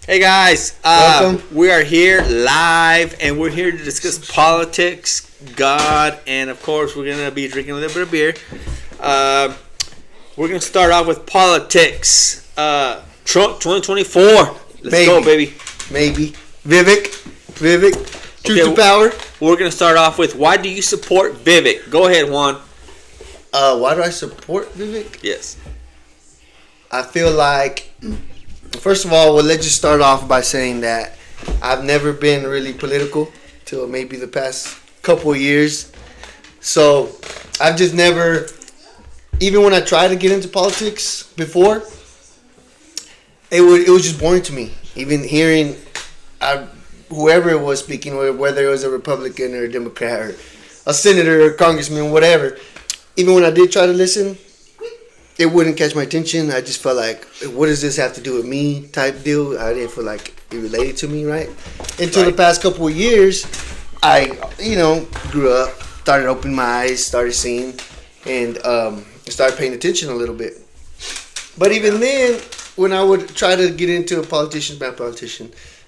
Hey guys, Welcome. we are here live and we're here to discuss politics, God, and of course we're going to be drinking a little bit of beer. We're going to start off with politics. Trump 2024. Let's go, baby. Maybe. Vivek. Truth to power. We're going to start off with, why do you support Vivek? Go ahead, Juan. Why do I support Vivek? Yes. I feel like, first of all, let's just start off by saying that I've never been really political till maybe the past couple of years. So I've just never, even when I tried to get into politics before, it was just boring to me. Even hearing whoever it was speaking, whether it was a Republican or a Democrat or a senator or a congressman, whatever, even when I did try to listen, it wouldn't catch my attention. I just felt like, what does this have to do with me type deal? I didn't feel like it related to me, right? Until the past couple of years, I, grew up, started opening my eyes, started seeing, and started paying attention a little bit. But even then, when I would try to get into a politician,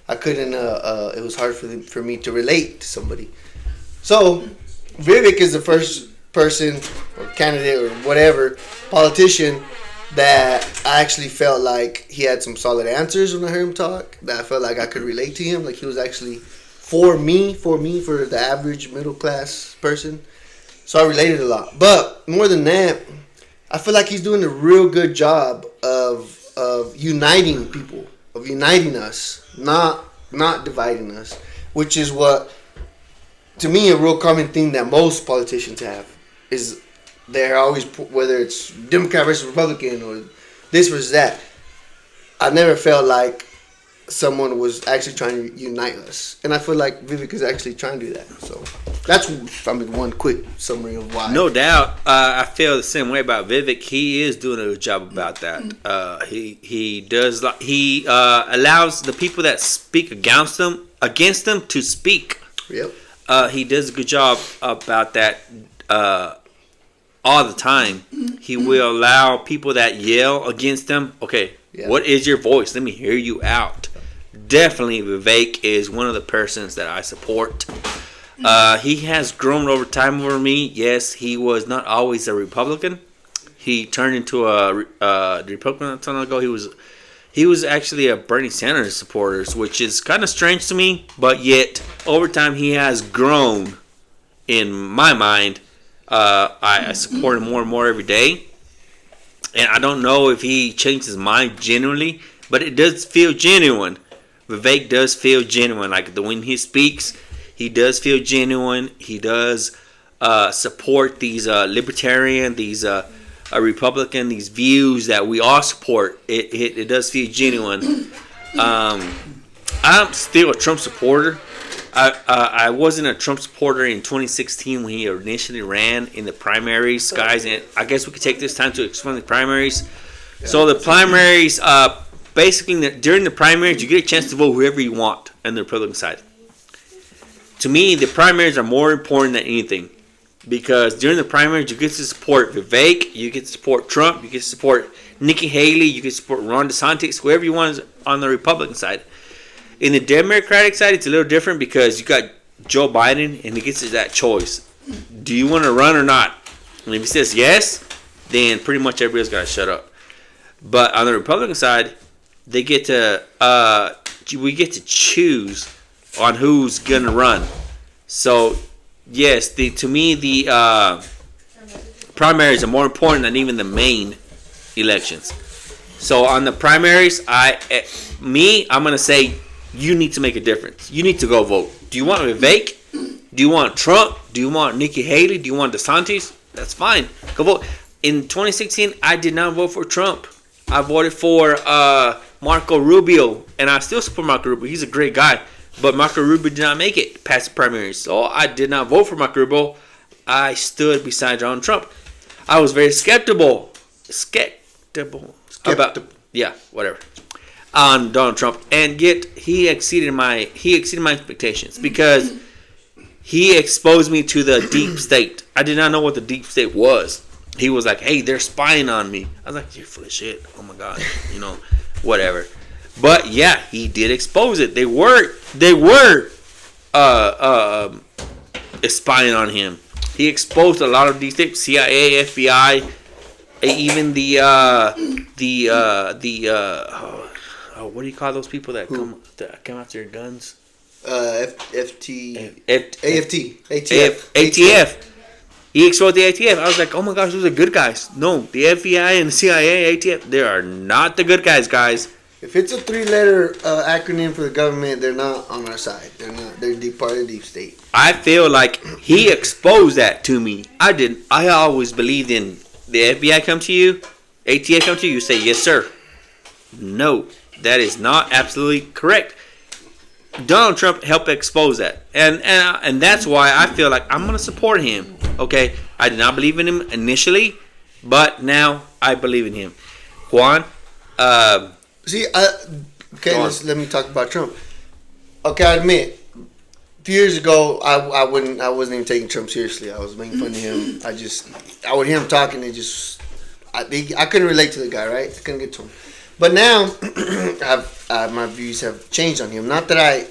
I couldn't, it was hard for me to relate to somebody. So, Vivek is the first person or candidate or whatever politician that I actually felt like he had some solid answers when I heard him talk, that I felt like I could relate to him, like he was actually for the average middle class person. So I related a lot. But more than that, I feel like he's doing a real good job of uniting people, of uniting us, not dividing us, which is what, to me, a real common thing that most politicians have. Is they're always, whether it's Democrat versus Republican or this versus that, I never felt like someone was actually trying to unite us. And I feel like Vivek is actually trying to do that. So that's, one quick summary of why. No doubt. I feel the same way about Vivek. He is doing a good job about that. He allows the people that speak against him to speak. Yep. He does a good job about that. All the time. He will allow people that yell against him, okay, what is your voice? Let me hear you out. Definitely Vivek is one of the persons that I support. He has grown over time over me. Yes, he was not always a Republican. He turned into a Republican not so long ago. He was actually a Bernie Sanders supporter, which is kind of strange to me, but yet over time he has grown in my mind. I support him more and more every day. And I don't know if he changed his mind genuinely, but it does feel genuine. Vivek does feel genuine. Like when he speaks, he does feel genuine. He does support these libertarian, these Republican, these views that we all support. It does feel genuine. I'm still a Trump supporter. I wasn't a Trump supporter in 2016 when he initially ran in the primaries, guys. And I guess we could take this time to explain the primaries. Yeah. So the primaries, basically during the primaries, you get a chance to vote whoever you want on the Republican side. To me, the primaries are more important than anything because during the primaries, you get to support Vivek, you get to support Trump, you get to support Nikki Haley, you get to support Ron DeSantis, whoever you want on the Republican side. In the Democratic side, it's a little different because you got Joe Biden and he gets that choice. Do you want to run or not? And if he says yes, then pretty much everybody's got to shut up. But on the Republican side, we get to choose on who's going to run. So, yes, to me, the primaries are more important than even the main elections. So on the primaries, I'm going to say, you need to make a difference. You need to go vote. Do you want Vivek? Do you want Trump? Do you want Nikki Haley? Do you want DeSantis? That's fine. Go vote. In 2016, I did not vote for Trump. I voted for Marco Rubio, and I still support Marco Rubio. He's a great guy, but Marco Rubio did not make it past the primaries, so I did not vote for Marco Rubio. I stood beside Donald Trump. I was very skeptical about whatever. On Donald Trump, and yet he exceeded my expectations because he exposed me to the deep state. I did not know what the deep state was. He was like, "Hey, they're spying on me." I was like, "You're full of shit." Oh my god, whatever. But yeah, he did expose it. They were spying on him. He exposed a lot of these things: CIA, FBI, even what do you call those people that come after your guns? ATF. He exposed the ATF. I was like, oh my gosh, those are good guys. No, the FBI and the CIA, ATF, they are not the good guys, guys. If it's a 3-letter acronym for the government, they're not on our side. They're not. They're part of the deep state. I feel like he exposed that to me. I didn't. I always believed in the FBI come to you, ATF come to you, you say yes sir. No, that is not absolutely correct. Donald Trump helped expose that, and that's why I feel like I'm gonna support him. Okay, I did not believe in him initially, but now I believe in him. Juan, let me talk about Trump. Okay, I admit, a few years ago, I wasn't even taking Trump seriously. I was making fun of him. I would hear him talking and I couldn't relate to the guy, right? I couldn't get to him. But now, my views have changed on him. Not that I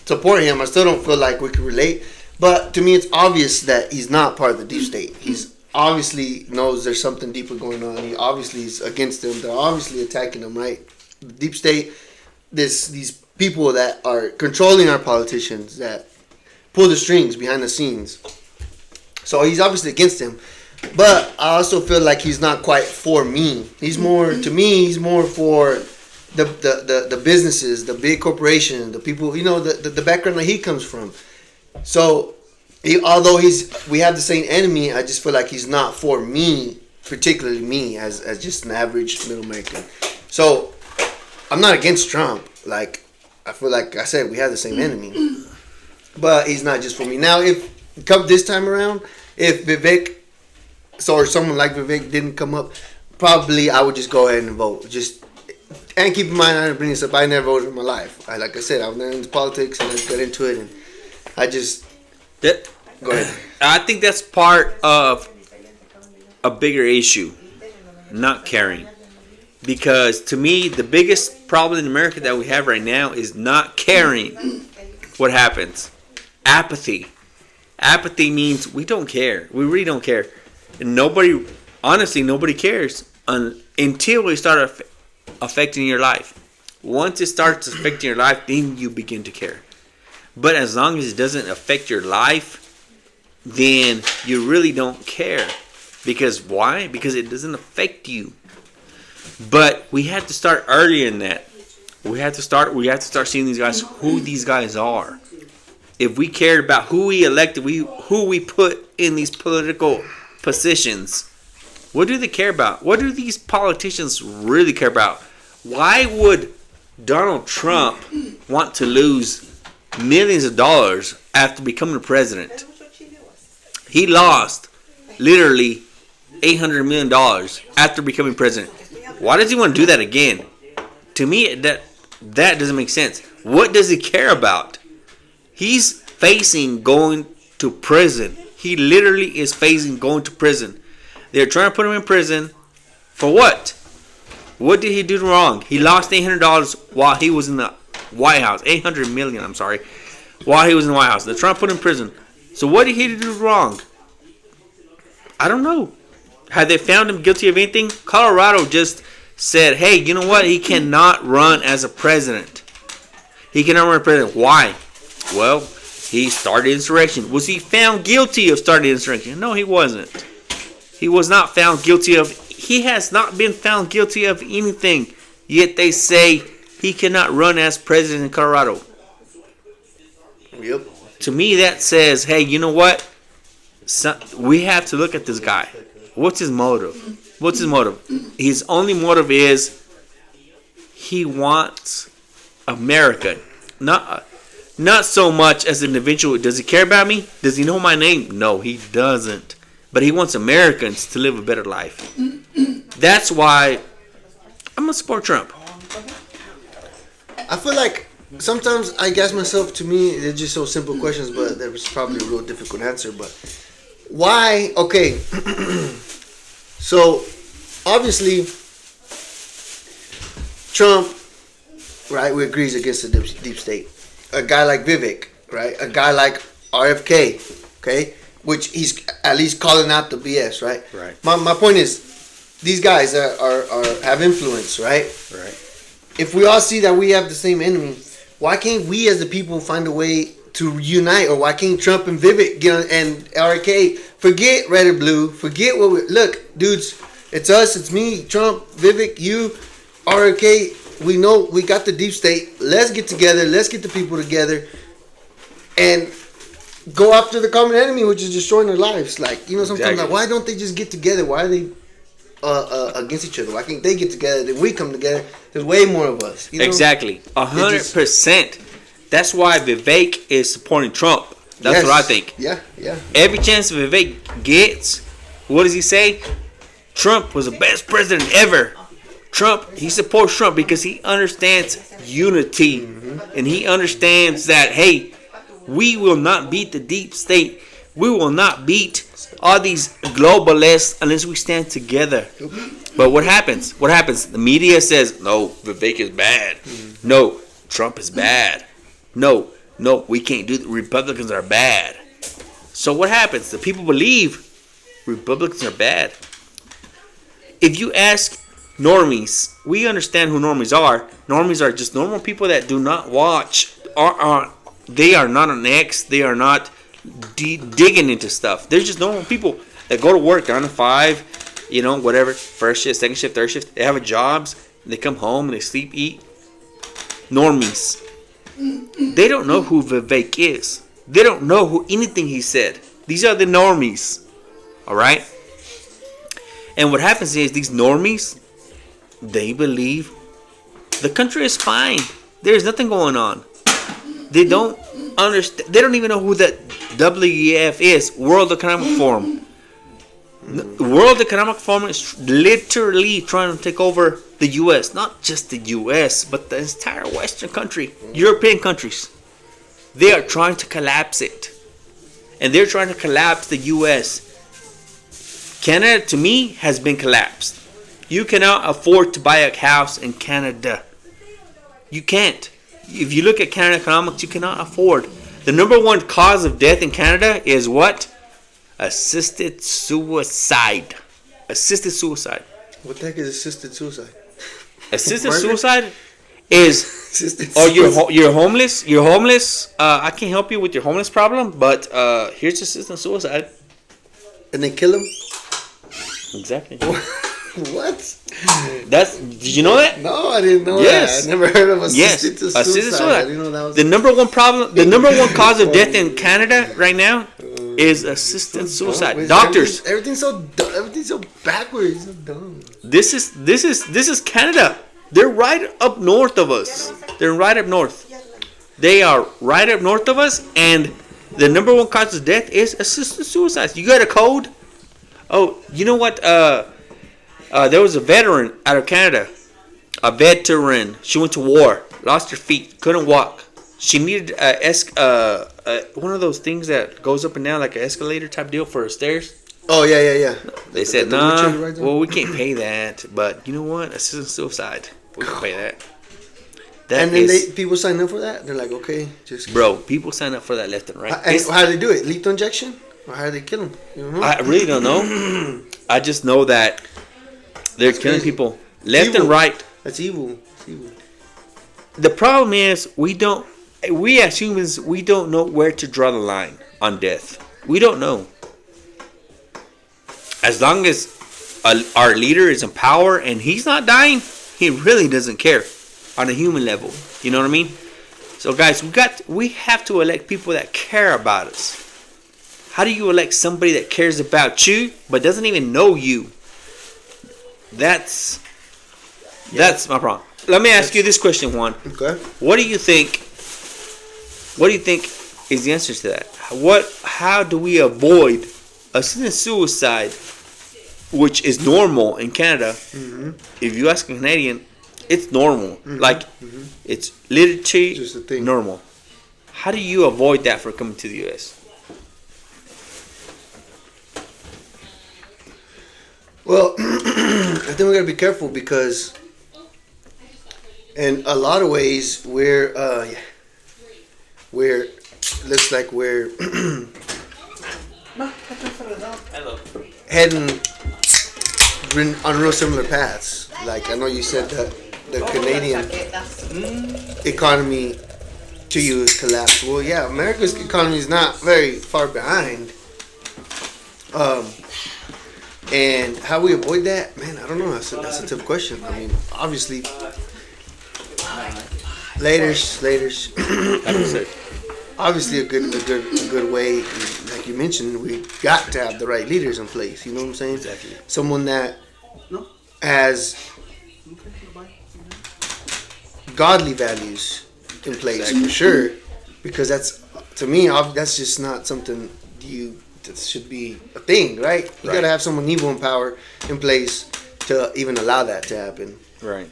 support him. I still don't feel like we can relate. But to me, it's obvious that he's not part of the deep state. He's obviously knows there's something deeper going on. He obviously is against them. They're obviously attacking him, right? The deep state, these people that are controlling our politicians, that pull the strings behind the scenes. So he's obviously against them. But I also feel like he's not quite for me. He's more for the businesses, the big corporations, the people, the background that he comes from. So, although we have the same enemy, I just feel like he's not for me, particularly me as just an average middle American. So, I'm not against Trump. Like, I feel like I said, we have the same enemy. But he's not just for me. Now, if come this time around, if Vivek, or someone like Vivek didn't come up, probably I would just go ahead and vote. And keep in mind, I didn't bring this up, I never voted in my life. Like I said, I was into politics and I got into it, and go ahead. I think that's part of a bigger issue, not caring. Because to me, the biggest problem in America that we have right now is not caring what happens. Apathy. Apathy means we don't care. We really don't care. And nobody cares until it starts affecting your life. Once it starts affecting your life, then you begin to care. But as long as it doesn't affect your life, then you really don't care. Because why? Because it doesn't affect you. But we have to start earlier in that. We have to start seeing these guys, who these guys are. If we cared about who we elected, who we put in these political positions, what do they care about? What do these politicians really care about? Why would Donald Trump want to lose millions of dollars after becoming the president? He lost literally $800 million after becoming president. Why does he want to do that again? To me, that doesn't make sense. What does he care about? He's facing going to prison. He literally is facing going to prison. They're trying to put him in prison for what? What did he do wrong? He lost $800 while he was in the White House. $800 million, I'm sorry. While he was in the White House. They're trying to put him in prison. So what did he do wrong? I don't know. Have they found him guilty of anything? Colorado just said, hey, you know what? He cannot run as a president. He cannot run as president. Why? Well, he started insurrection. Was he found guilty of starting insurrection? No, he wasn't. He was not found guilty of... He has not been found guilty of anything. Yet they say he cannot run as president in Colorado. Yep. To me, that says, hey, you know what? We have to look at this guy. What's his motive? His only motive is he wants America. Not so much as an individual. Does he care about me? Does he know my name? No, he doesn't. But he wants Americans to live a better life. That's why I'm going to support Trump. I feel like sometimes I guess myself, to me, they're just so simple questions, but there was probably a real difficult answer. But why? Okay. So, obviously, Trump right, we agrees against the deep state. A guy like Vivek, right? A guy like RFK, okay? Which he's at least calling out the BS, right? Right. My point is, these guys are have influence, right? Right. If we all see that we have the same enemy, why can't we as the people find a way to unite? Or why can't Trump and Vivek get on, and RFK forget red or blue, forget what we look, dudes, it's us, it's me, Trump, Vivek, you, RFK. We know we got the deep state. Let's get together. Let's get the people together, and go after the common enemy, which is destroying their lives. Like, you know, sometimes like, why don't they just get together? Why are they against each other? Why can't they get together? Then we come together. There's way more of us. You know? Exactly, 100%. That's why Vivek is supporting Trump. That's what I think. Yeah. Every chance Vivek gets, what does he say? Trump was the best president ever. He supports Trump because he understands unity. And he understands that, hey, we will not beat the deep state. We will not beat all these globalists unless we stand together. But what happens? The media says, no, Vivek is bad. No, Trump is bad. No, we can't do it. Republicans are bad. So what happens? The people believe Republicans are bad. If you ask normies, we understand who normies are. Normies are just normal people that do not watch. They are not on X. They are not digging into stuff. They're just normal people that go to work 9 to 5, you know, whatever. First shift, second shift, third shift. They have jobs. They come home and they sleep, eat. Normies. They don't know who Vivek is. They don't know who anything he said. These are the normies. All right? And what happens is these normies, they believe the country is fine. There's nothing going on. They don't understand. They don't even know who that WEF is. World Economic Forum. The World Economic Forum is literally trying to take over the U.S. Not just the U.S., but the entire Western country. European countries. They are trying to collapse it. And they're trying to collapse the U.S. Canada, to me, has been collapsed. You cannot afford to buy a house in Canada. You can't. If you look at Canada economics, you cannot afford. The number one cause of death in Canada is what? Assisted suicide. Assisted suicide. What the heck is assisted suicide? Assisted suicide is... you're homeless. You're homeless. I can't help you with your homeless problem, but here's assisted suicide. And they kill him? Exactly. What? Did you know that? No, I didn't know that. I never heard of assisted suicide. Assisted suicide. I didn't know that was the number one problem. The number one cause of death in Canada right now is assisted suicide. Doctors. Everything's so backwards. So dumb. This is Canada. They're right up north of us. They're right up north. They are right up north of us, and the number one cause of death is assisted suicide. You got a code? Oh, you know what? There was a veteran out of Canada. A veteran. She went to war. Lost her feet. Couldn't walk. She needed one of those things that goes up and down like an escalator type deal for her stairs. Oh, yeah. They said, nah, well, we can't pay that. But you know what? Assisted suicide. We can pay that. And then people sign up for that? They're like, okay. Bro, people sign up for that left and right. And how do they do it? Lethal injection? Or how do they kill them? You know? I really don't know. I just know that they're killing people left and right. That's evil. The problem is we as humans, we don't know where to draw the line on death. We don't know. As long as our leader is in power and he's not dying, he really doesn't care on a human level. You know what I mean? So guys, we have to elect people that care about us. How do you elect somebody that cares about you but doesn't even know you? That's my problem. Let me ask you this question, Juan. Okay. What do you think is the answer to that? How do we avoid assisted suicide, which is normal in Canada? Mm-hmm. If you ask a Canadian, it's normal. Mm-hmm. It's literally just a thing. Normal. How do you avoid that from coming to the U.S.? Well, I think we gotta be careful because In a lot of ways, we're looks like we're heading on real similar paths. Like I know you said that the Canadian economy to you is collapsed. Well, yeah, America's economy is not very far behind. And how we avoid that, man, I don't know. That's a tough question. I mean, obviously, laters. Obviously, a good way. Like you mentioned, we got to have the right leaders in place. You know what I'm saying? Exactly. Someone that has godly values in place for sure, because that's to me that's just not something that should be a thing, right? You got to have someone evil in power in place to even allow that to happen. Right.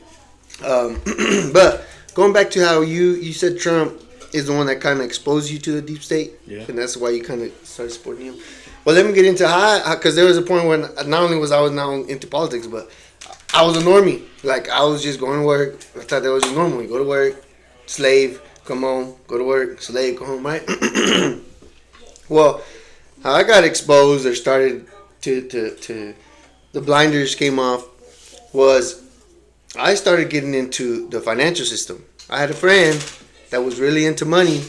But going back to how you said Trump is the one that kind of exposed you to the deep state, and that's why you kind of started supporting him. Well, let me get into how, because there was a point when not only was I now into politics, but I was a normie. Like I was just going to work. I thought that was just normal. You go to work, slave, come home, go to work, slave, go home, right? Well, how I got exposed or started to the blinders came off was I started getting into the financial system. I had a friend that was really into money,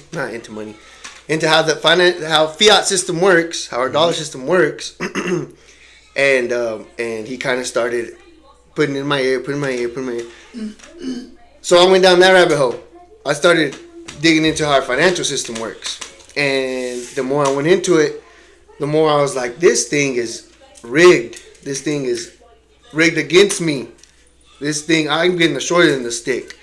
into how how fiat system works, how our dollar system works, and he kind of started putting in my ear. So I went down that rabbit hole. I started digging into how our financial system works, and the more I went into it, the more I was like, this thing is rigged. This thing is rigged against me. This thing, I'm getting the short end of the stick.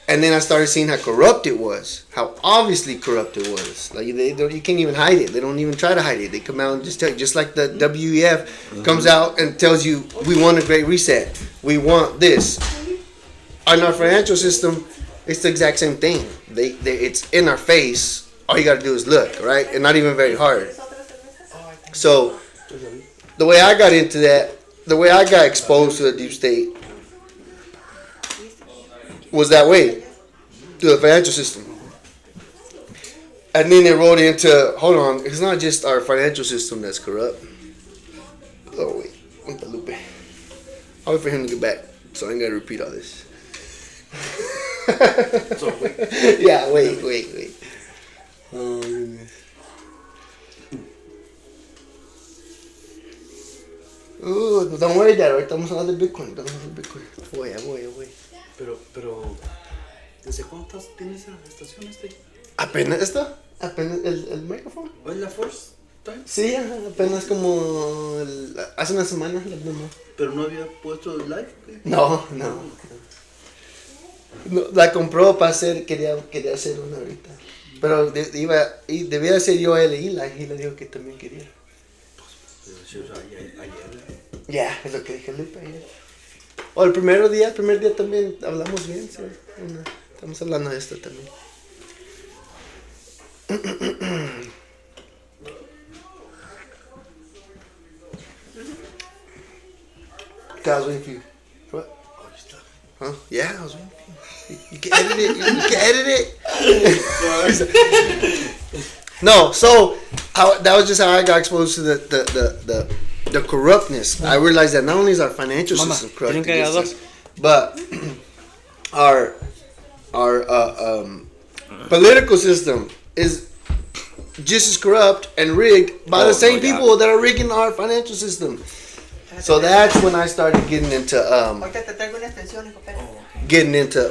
And then I started seeing how corrupt it was, how obviously corrupt it was. Like you can't even hide it. They don't even try to hide it. They come out and just tell you, just like the WEF comes out and tells you, we want a great reset. We want this. In our financial system, it's the exact same thing. It's in our face. All you got to do is look, right? And not even very hard. So the way I got into that, the way I got exposed to the deep state was that way, to the financial system. And then they rolled into, hold on, it's not just our financial system that's corrupt. Oh, wait, Lupe. I'll wait for him to get back, so I ain't got to repeat all this. So, wait. Yeah, wait. Oh, goodness. Don't worry, Dad, ahorita estamos hablando de Bitcoin. Voy. Pero, ¿desde cuántas tienes esa estación ¿Apenas esto? ¿Apenas el micrófono? ¿Es la first time? Sí, apenas como hace una semana. ¿Pero no había puesto el live? No, la compró para hacer, quería hacer una ahorita. Pero debía ser yo él y la dijo que también quería. Ayer. Ya, es lo que dije Lupe ayer. O el primer día también hablamos bien, sí. Estamos hablando de esto también. I was waiting for you. What? Oh, you stuck. Huh? Yeah, I was waiting for you. You can edit it. No, so that was just how I got exposed to the corruptness. I realized that not only is our financial system corrupt against us, but our political system is just as corrupt and rigged by the same people that are rigging our financial system. So that's when I started getting into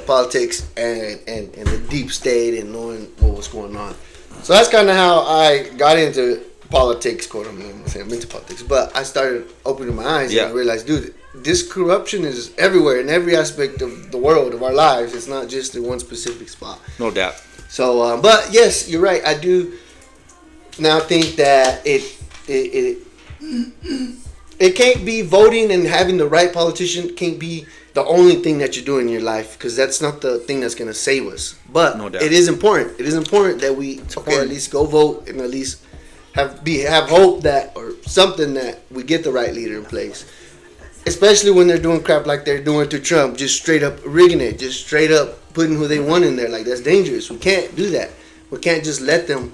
politics and the deep state and knowing what was going on. So that's kind of how I got into politics, quote unquote. I'm saying I'm into politics, but I started opening my eyes and I realized, dude, this corruption is everywhere in every aspect of the world, of our lives. It's not just in one specific spot. No doubt. So, but yes, you're right. I do now think that it can't be voting and having the right politician can't be the only thing that you're doing in your life, because that's not the thing that's going to save us. But no doubt. It is important. It is important that we at least go vote and at least have hope that, or something, that we get the right leader in place. especially when they're doing crap like they're doing to Trump, just straight up rigging it, just straight up putting who they want in there. Like, that's dangerous. We can't do that. We can't just let them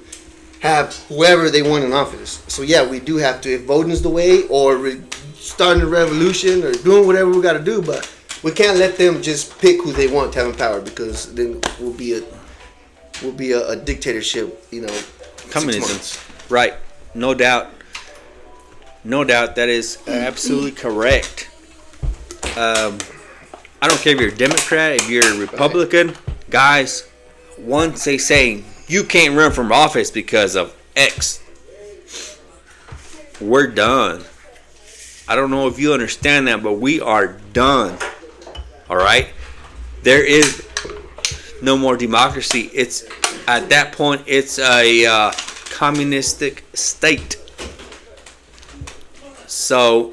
have whoever they want in office. So yeah, we do have to, if voting's the way, or starting a revolution, or doing whatever we got to do, but we can't let them just pick who they want to have in power, because then we'll be a dictatorship, you know. Communism, right? No doubt. No doubt, that is absolutely correct. I don't care if you're a Democrat, if you're a Republican, guys. Once they say you can't run from office because of X, we're done. I don't know if you understand that, but we are done. All right, there is no more democracy. It's at that point, it's a communistic state. So,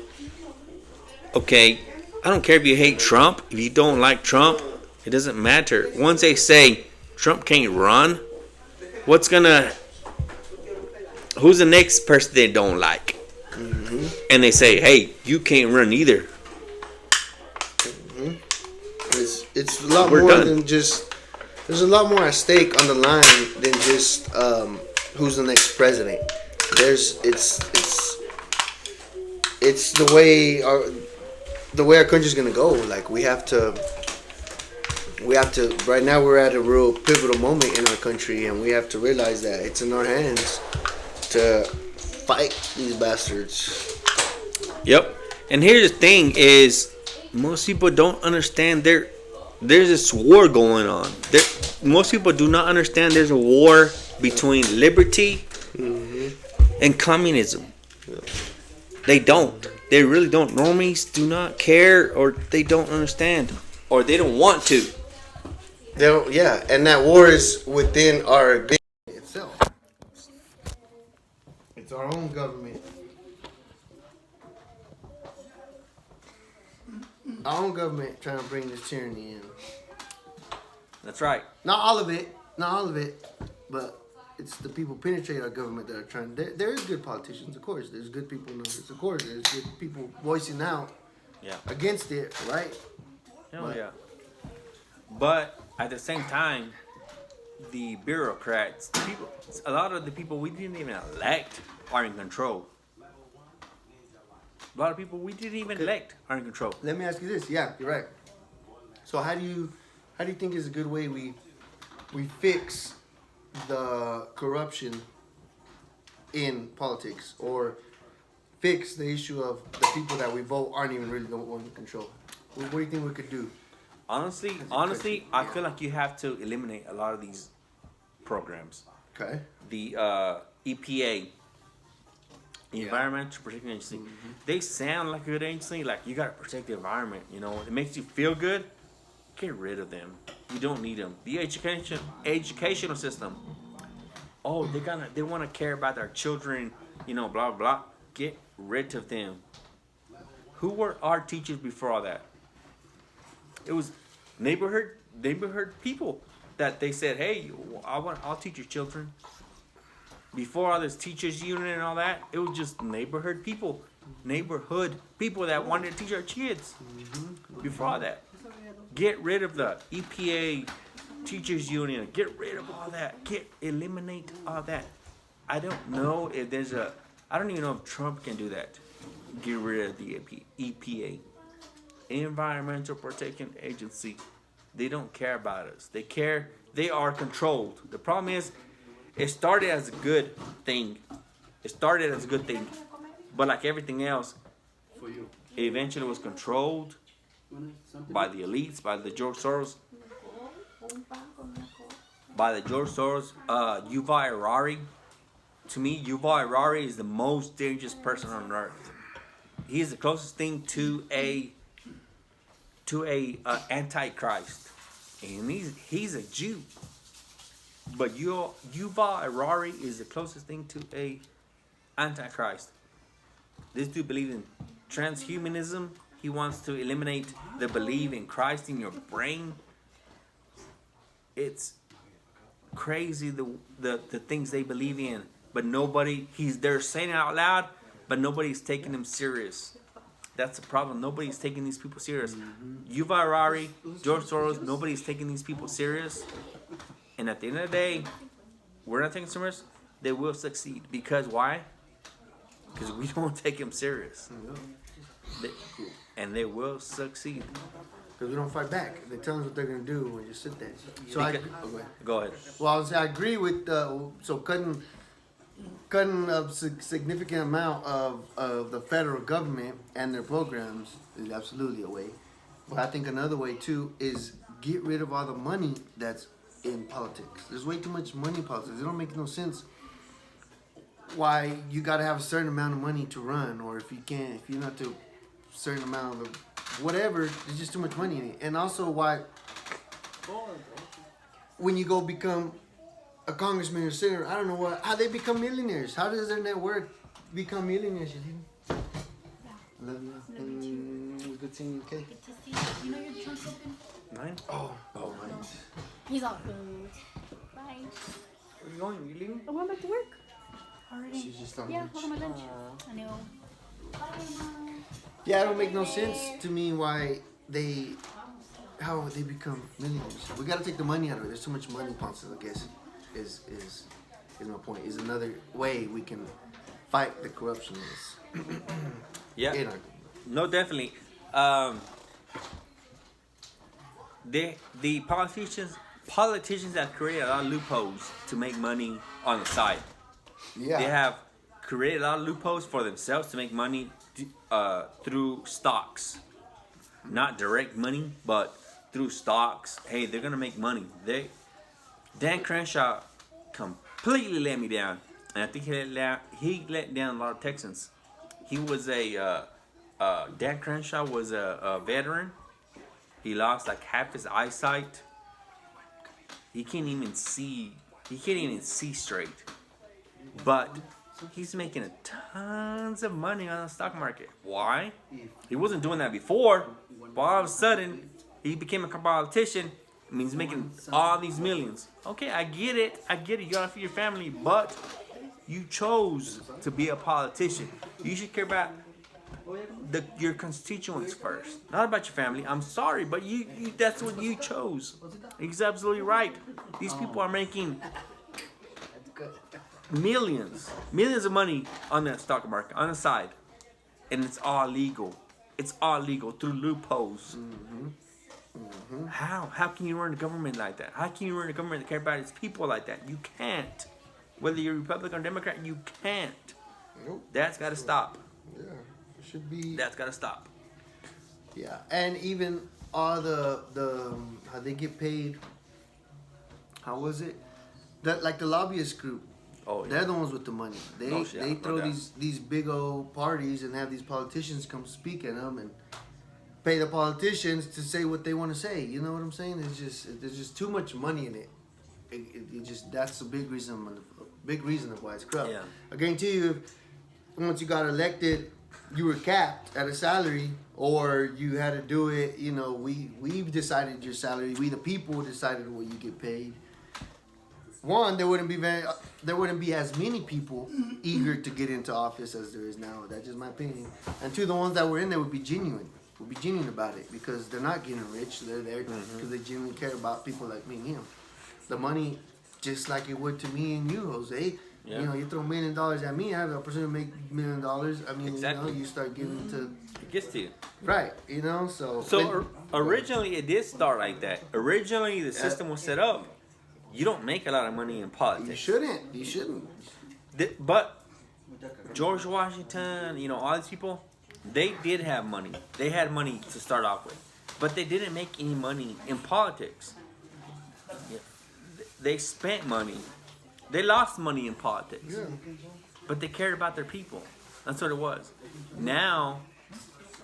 okay, I don't care if you hate Trump. If you don't like Trump, it doesn't matter. Once they say Trump can't run, who's the next person they don't like? Mm-hmm. And they say, hey, you can't run either. Mm-hmm. It's a lot more than just, there's a lot more at stake on the line than just who's the next president. It's the way our country's gonna go. Like, we have to. Right now, we're at a real pivotal moment in our country, and we have to realize that it's in our hands to fight these bastards. Yep. And here's the thing: is most people don't understand there's this war going on. Most people do not understand there's a war between liberty and communism. Yeah. They don't. They really don't. Normies do not care, or they don't understand, or they don't want to. Yeah, and that war is within our government itself. It's our own government. Our own government trying to bring this tyranny in. That's right. Not all of it, but it's the people penetrate our government that are trying. There is good politicians, of course. There's good people in office, of course. There's good people voicing out against it, right? Yeah. But at the same time, the bureaucrats, a lot of the people we didn't even elect are in control. A lot of people we didn't even elect are in control. Let me ask you this. Yeah, you're right. So how do you think is a good way we fix the corruption in politics, or fix the issue of the people that we vote aren't even really the ones in control? What do you think we could do? Honestly, I feel like you have to eliminate a lot of these programs. Okay. The EPA, Environmental Protection Agency, they sound like a good agency. Like, you gotta protect the environment. You know, it makes you feel good. Get rid of them. You don't need them. The educational system. Oh, they want to care about their children. You know, blah blah. Get rid of them. Who were our teachers before all that? It was neighborhood people that they said, hey, I'll teach your children. Before all this teachers union and all that, it was just neighborhood people that wanted to teach our kids. Before all that, get rid of the EPA, teachers union. Get rid of all that. Eliminate all that. I don't know if I don't even know if Trump can do that. Get rid of the EPA. Environmental Protection Agency. They don't care about us. They are controlled. The problem is, it started as a good thing. But like everything else, it eventually was controlled by the elites, by the George Soros. Yuval Harari. To me, Yuval Harari is the most dangerous person on earth. He is the closest thing to a antichrist, and he's a Jew. But Yuval Harari is the closest thing to a antichrist. This dude believes in transhumanism. He wants to eliminate the belief in Christ in your brain. It's crazy the things they believe in, but they're saying it out loud, but nobody's taking them serious. That's the problem. Nobody's taking these people serious. Yuval Harari, George Soros, nobody's taking these people serious. And at the end of the day, we're not taking serious. They will succeed. Because why? Because we don't take them serious. And they will succeed. Because we don't fight back. They tell us what they're going to do when you sit there. So Go ahead. Well, I agree with so cutting a significant amount of the federal government and their programs is absolutely a way. But I think another way too is get rid of all the money that's in politics. There's way too much money in politics. It don't make no sense why you got to have a certain amount of money to run, or if you're not to a certain amount of whatever, there's just too much money in it. And also why when you go become a congressman or senator, I don't know how they become millionaires. How does their net worth become millionaires? Yeah. Love you. Love you too. Good seeing you, okay? Good to see you. You know your trunk's open? Mine? Oh, nice. He's all good. Bye. Where are you going? You leaving? I went back to work. Already. She's just on Yeah, lunch. hold on my lunch. I know. Bye, Mom. Yeah, it don't make no sense to me how they become millionaires. We gotta take the money out of it. There's too much money in politics, I guess, is my point. Is another way we can fight the corruption Yeah. No, definitely. The politicians have created a lot of loopholes to make money on the side. Yeah. They have created a lot of loopholes for themselves to make money through stocks. Not direct money, but through stocks. Hey, they're gonna make money. Dan Crenshaw completely let me down, and I think he let down a lot of Texans. He was Dan Crenshaw was a veteran. He lost like half his eyesight. He can't even see straight. But he's making tons of money on the stock market. Why? He wasn't doing that before. But all of a sudden, he became a politician. I mean, he's making all these millions. Okay, I get it. You gotta feed your family. But you chose to be a politician. You should care about your constituents first, not about your family. I'm sorry, but you that's what you chose. He's absolutely right. These people are making millions of money on that stock market on the side, and it's all legal. It's all legal through loopholes. How can you run a government like that? How can you run a government that cares about its people like that? You can't. Whether you're Republican or Democrat, you can't. Nope. That's got to stop. Yeah, it should be. That's got to stop. Yeah, and even all the how they get paid. How was it? That like the lobbyist group. Oh, yeah. They're the ones with the money. They throw doubt. these big old parties and have these politicians come speak at them and pay the politicians to say what they want to say. You know what I'm saying? There's just too much money in it. It just that's a big reason of why it's corrupt. Yeah. I guarantee you, once you got elected, you were capped at a salary, or you had to do it. You know, we've decided your salary. We the people decided what you get paid. One, there wouldn't be as many people eager to get into office as there is now. That's just my opinion. And two, the ones that were in there would be genuine about it, because they're not getting rich. They're there because they genuinely care about people like me and him. The money, just like it would to me and you, Jose. Yeah. You know, you throw $1 million at me, I have the opportunity to make $1 million. I mean, Exactly. you know, you start giving to It gets to you. right. You know, so Originally, it did start like that. Originally, the system was set up. You don't make a lot of money in politics. You shouldn't. But George Washington, you know, all these people, they did have money. They had money to start off with. But they didn't make any money in politics. Yeah. They spent money. They lost money in politics. Yeah. But they cared about their people. That's what it was. Now,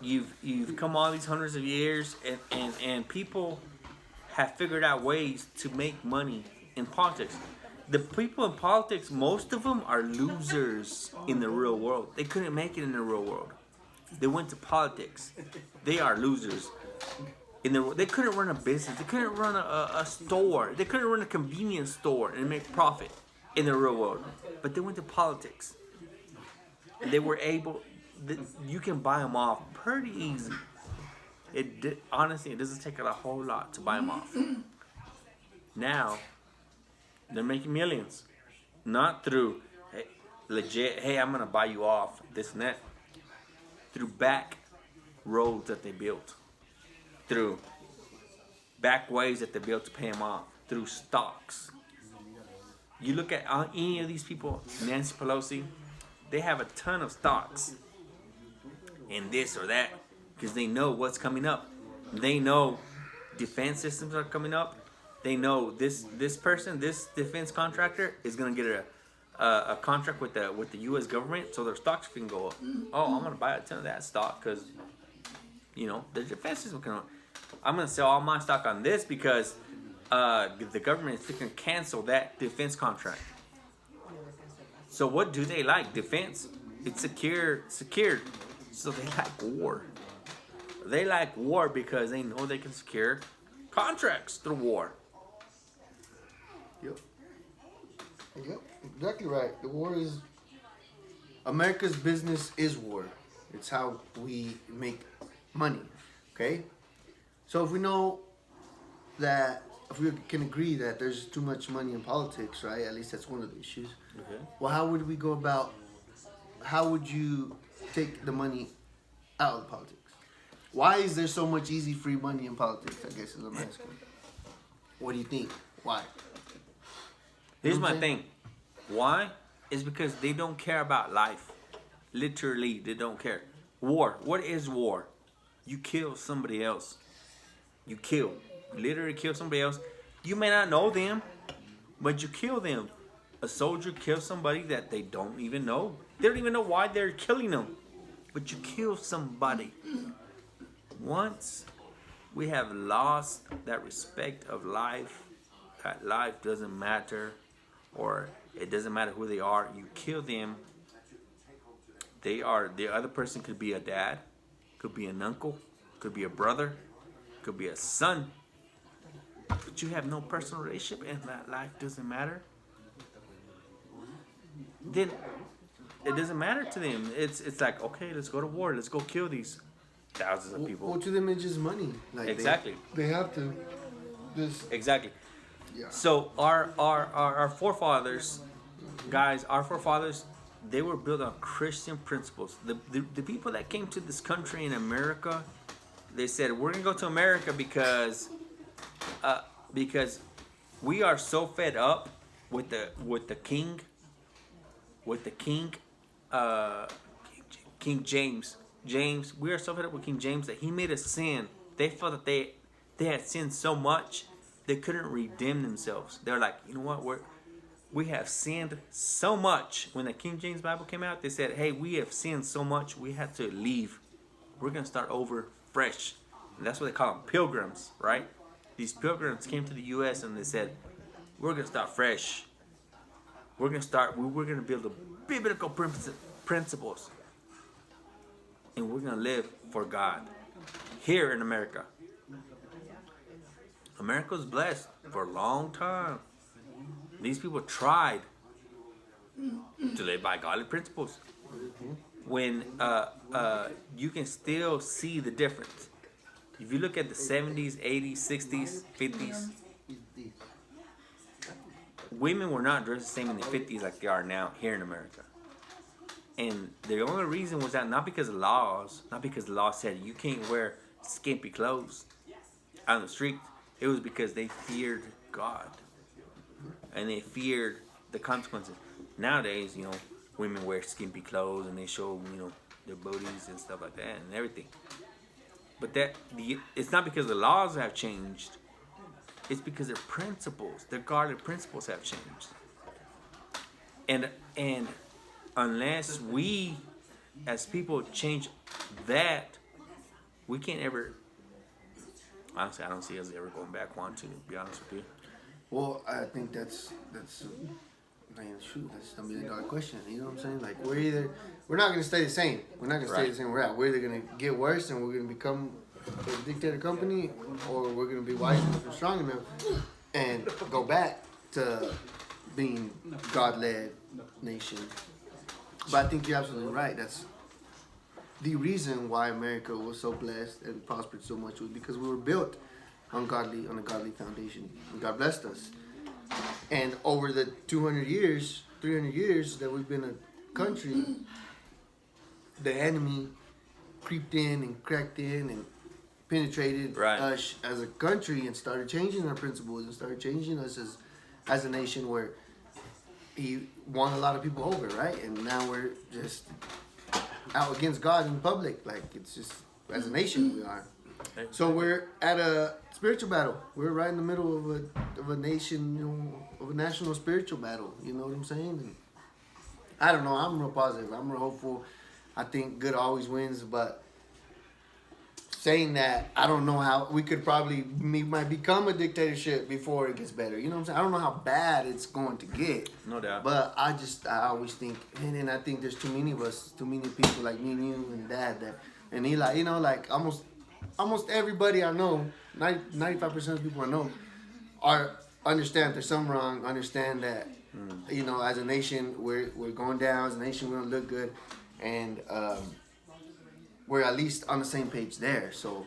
you've come all these hundreds of years, and people have figured out ways to make money in politics. The people in politics, most of them are losers in the real world. They couldn't make it in the real world. They went to politics. They are losers. They couldn't run a business. They couldn't run a store. They couldn't run a convenience store and make profit in the real world. But they went to politics. They were able. you can buy them off pretty easy. Honestly, it doesn't take a whole lot to buy them off. Now, they're making millions. Not through, hey, legit, hey, I'm going to buy you off, this and that. Through back roads that they built. Through back ways that they built to pay them off. Through stocks. You look at any of these people, Nancy Pelosi, they have a ton of stocks in this or that because they know what's coming up. They know defense systems are coming up. They know this person, this defense contractor is gonna get a contract with the U.S. government, so their stocks can go up. Oh, I'm gonna buy a ton of that stock because the defense system can. I'm gonna sell all my stock on this because the government is going to cancel that defense contract. So what do they like? Defense. It's secured. So they like war. They like war because they know they can secure contracts through war. Yep, exactly right. The war is America's business is war. It's how we make money. Okay, so if we know that, if we can agree that there's too much money in politics, right? At least that's one of the issues. Okay. Well, how would we go about? How would you take the money out of politics? Why is there so much easy free money in politics? I guess is what I'm asking. What do you think? Why? Here's my thing. Why? Is because they don't care about life. Literally, they don't care. War. What is war? You kill somebody else. You literally kill somebody else. You may not know them, but you kill them. A soldier kills somebody that they don't even know. They don't even know why they're killing them. But you kill somebody. Once we have lost that respect of life, that life doesn't matter, or it doesn't matter who they are, you kill them. The other person could be a dad, could be an uncle, could be a brother, could be a son. But you have no personal relationship and that life doesn't matter. Then it doesn't matter to them. It's like, okay, let's go to war. Let's go kill these thousands of people. Well, to them it's just money. Like Exactly. They have to. Exactly. Yeah. So our forefathers, guys, they were built on Christian principles. The people that came to this country in America, they said, we're gonna go to America because we are so fed up with the king, King James. We are so fed up with King James that he made us sin. They felt that they had sinned so much they couldn't redeem themselves. They're like, you know what? We have sinned so much. When the King James Bible came out, they said, hey, we have sinned so much we had to leave. We're gonna start over fresh. And that's what they call them, pilgrims, right? These pilgrims came to the U.S. and they said, we're gonna start fresh. We're gonna build the biblical principles, and we're gonna live for God here in America. America was blessed for a long time. These people tried to live by godly principles. When you can still see the difference. If you look at the 70s, 80s, 60s, 50s, women were not dressed the same in the 50s like they are now here in America. And the only reason was that not because of laws, not because the law said you can't wear skimpy clothes on the street. It was because they feared God. And they feared the consequences. Nowadays, women wear skimpy clothes and they show, their booties and stuff like that and everything. But it's not because the laws have changed. It's because their principles, their godly principles have changed. And unless we, as people, change that, we can't ever. Honestly, I don't see us ever going back one, to be honest with you. Well, I think that's man, shoot, that's $1 million question. You know what I'm saying? Like we're not gonna stay the same. We're not gonna stay the same we're at. We're either gonna get worse and we're gonna become a dictator company, or we're gonna be wise enough and strong enough and go back to being God-led nation. But I think you're absolutely right. the reason why America was so blessed and prospered so much was because we were built on a godly foundation. And God blessed us. And over the 200 years, 300 years that we've been a country, the enemy creeped in and cracked in and penetrated Right. us as a country and started changing our principles and started changing us as a nation where he won a lot of people over, right? And now we're just out against God in public. Like, it's just, as a nation, we are. So we're at a spiritual battle. We're right in the middle of a nation, of a national spiritual battle. You know what I'm saying? And I don't know. I'm real positive. I'm real hopeful. I think good always wins. But saying that, I don't know how we could might become a dictatorship before it gets better. You know what I'm saying? I don't know how bad it's going to get. No doubt. But I always think, and I think there's too many of us, too many people like me and you and Dad and Eli. Like almost everybody I know, 95% of the people I know, understand there's something wrong. Understand that as a nation we're going down. As a nation we don't look good, and we're at least on the same page there. So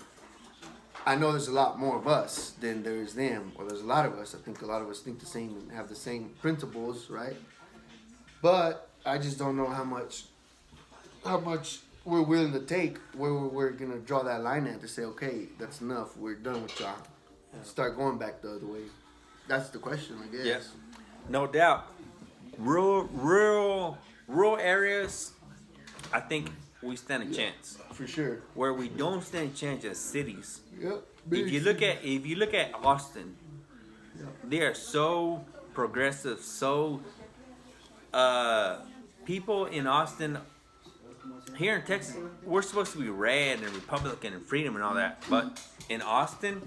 I know there's a lot more of us than there is them, or there's a lot of us. I think a lot of us think the same and have the same principles, right? But I just don't know how much we're willing to take, where we're gonna draw that line at to say, okay, that's enough. We're done with y'all. Start going back the other way. That's the question, I guess. Yes, no doubt. Rural areas, I think we stand a chance. For sure. Where we don't stand a chance is cities. Yep. If you look at Austin, they are so progressive. So people in Austin, here in Texas, we're supposed to be red and Republican and freedom and all that. But in Austin,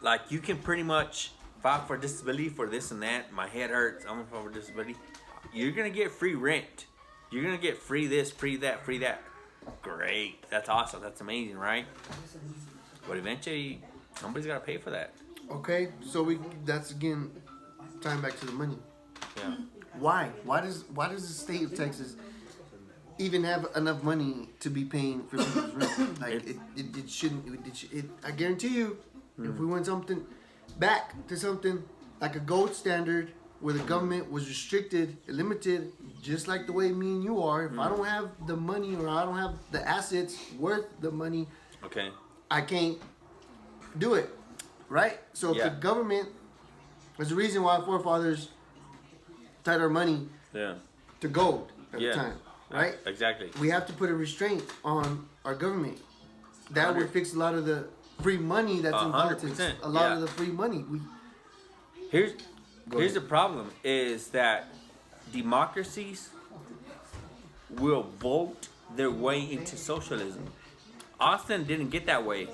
like, you can pretty much file for disability for this and that. My head hurts. I'm gonna file for disability. You're gonna get free rent. You're gonna get free this, free that, free that. Great. That's awesome. That's amazing, right? But eventually, somebody's gotta pay for that. Okay, so that's again tying back to the money. Yeah. Why? Why does the state of Texas even have enough money to be paying for people's rent? Like, it shouldn't. I guarantee you, if we went something back to something like a gold standard, where the government was restricted, limited, just like the way me and you are. If I don't have the money, or I don't have the assets worth the money, Okay. I can't do it, right? So if the government, there's a reason why our forefathers tied our money to gold at the time, right? Exactly. We have to put a restraint on our government. That would fix a lot of the free money that's in politics. A lot of the free money. Here's the problem, is that democracies will vote their way into socialism. Austin didn't get that way.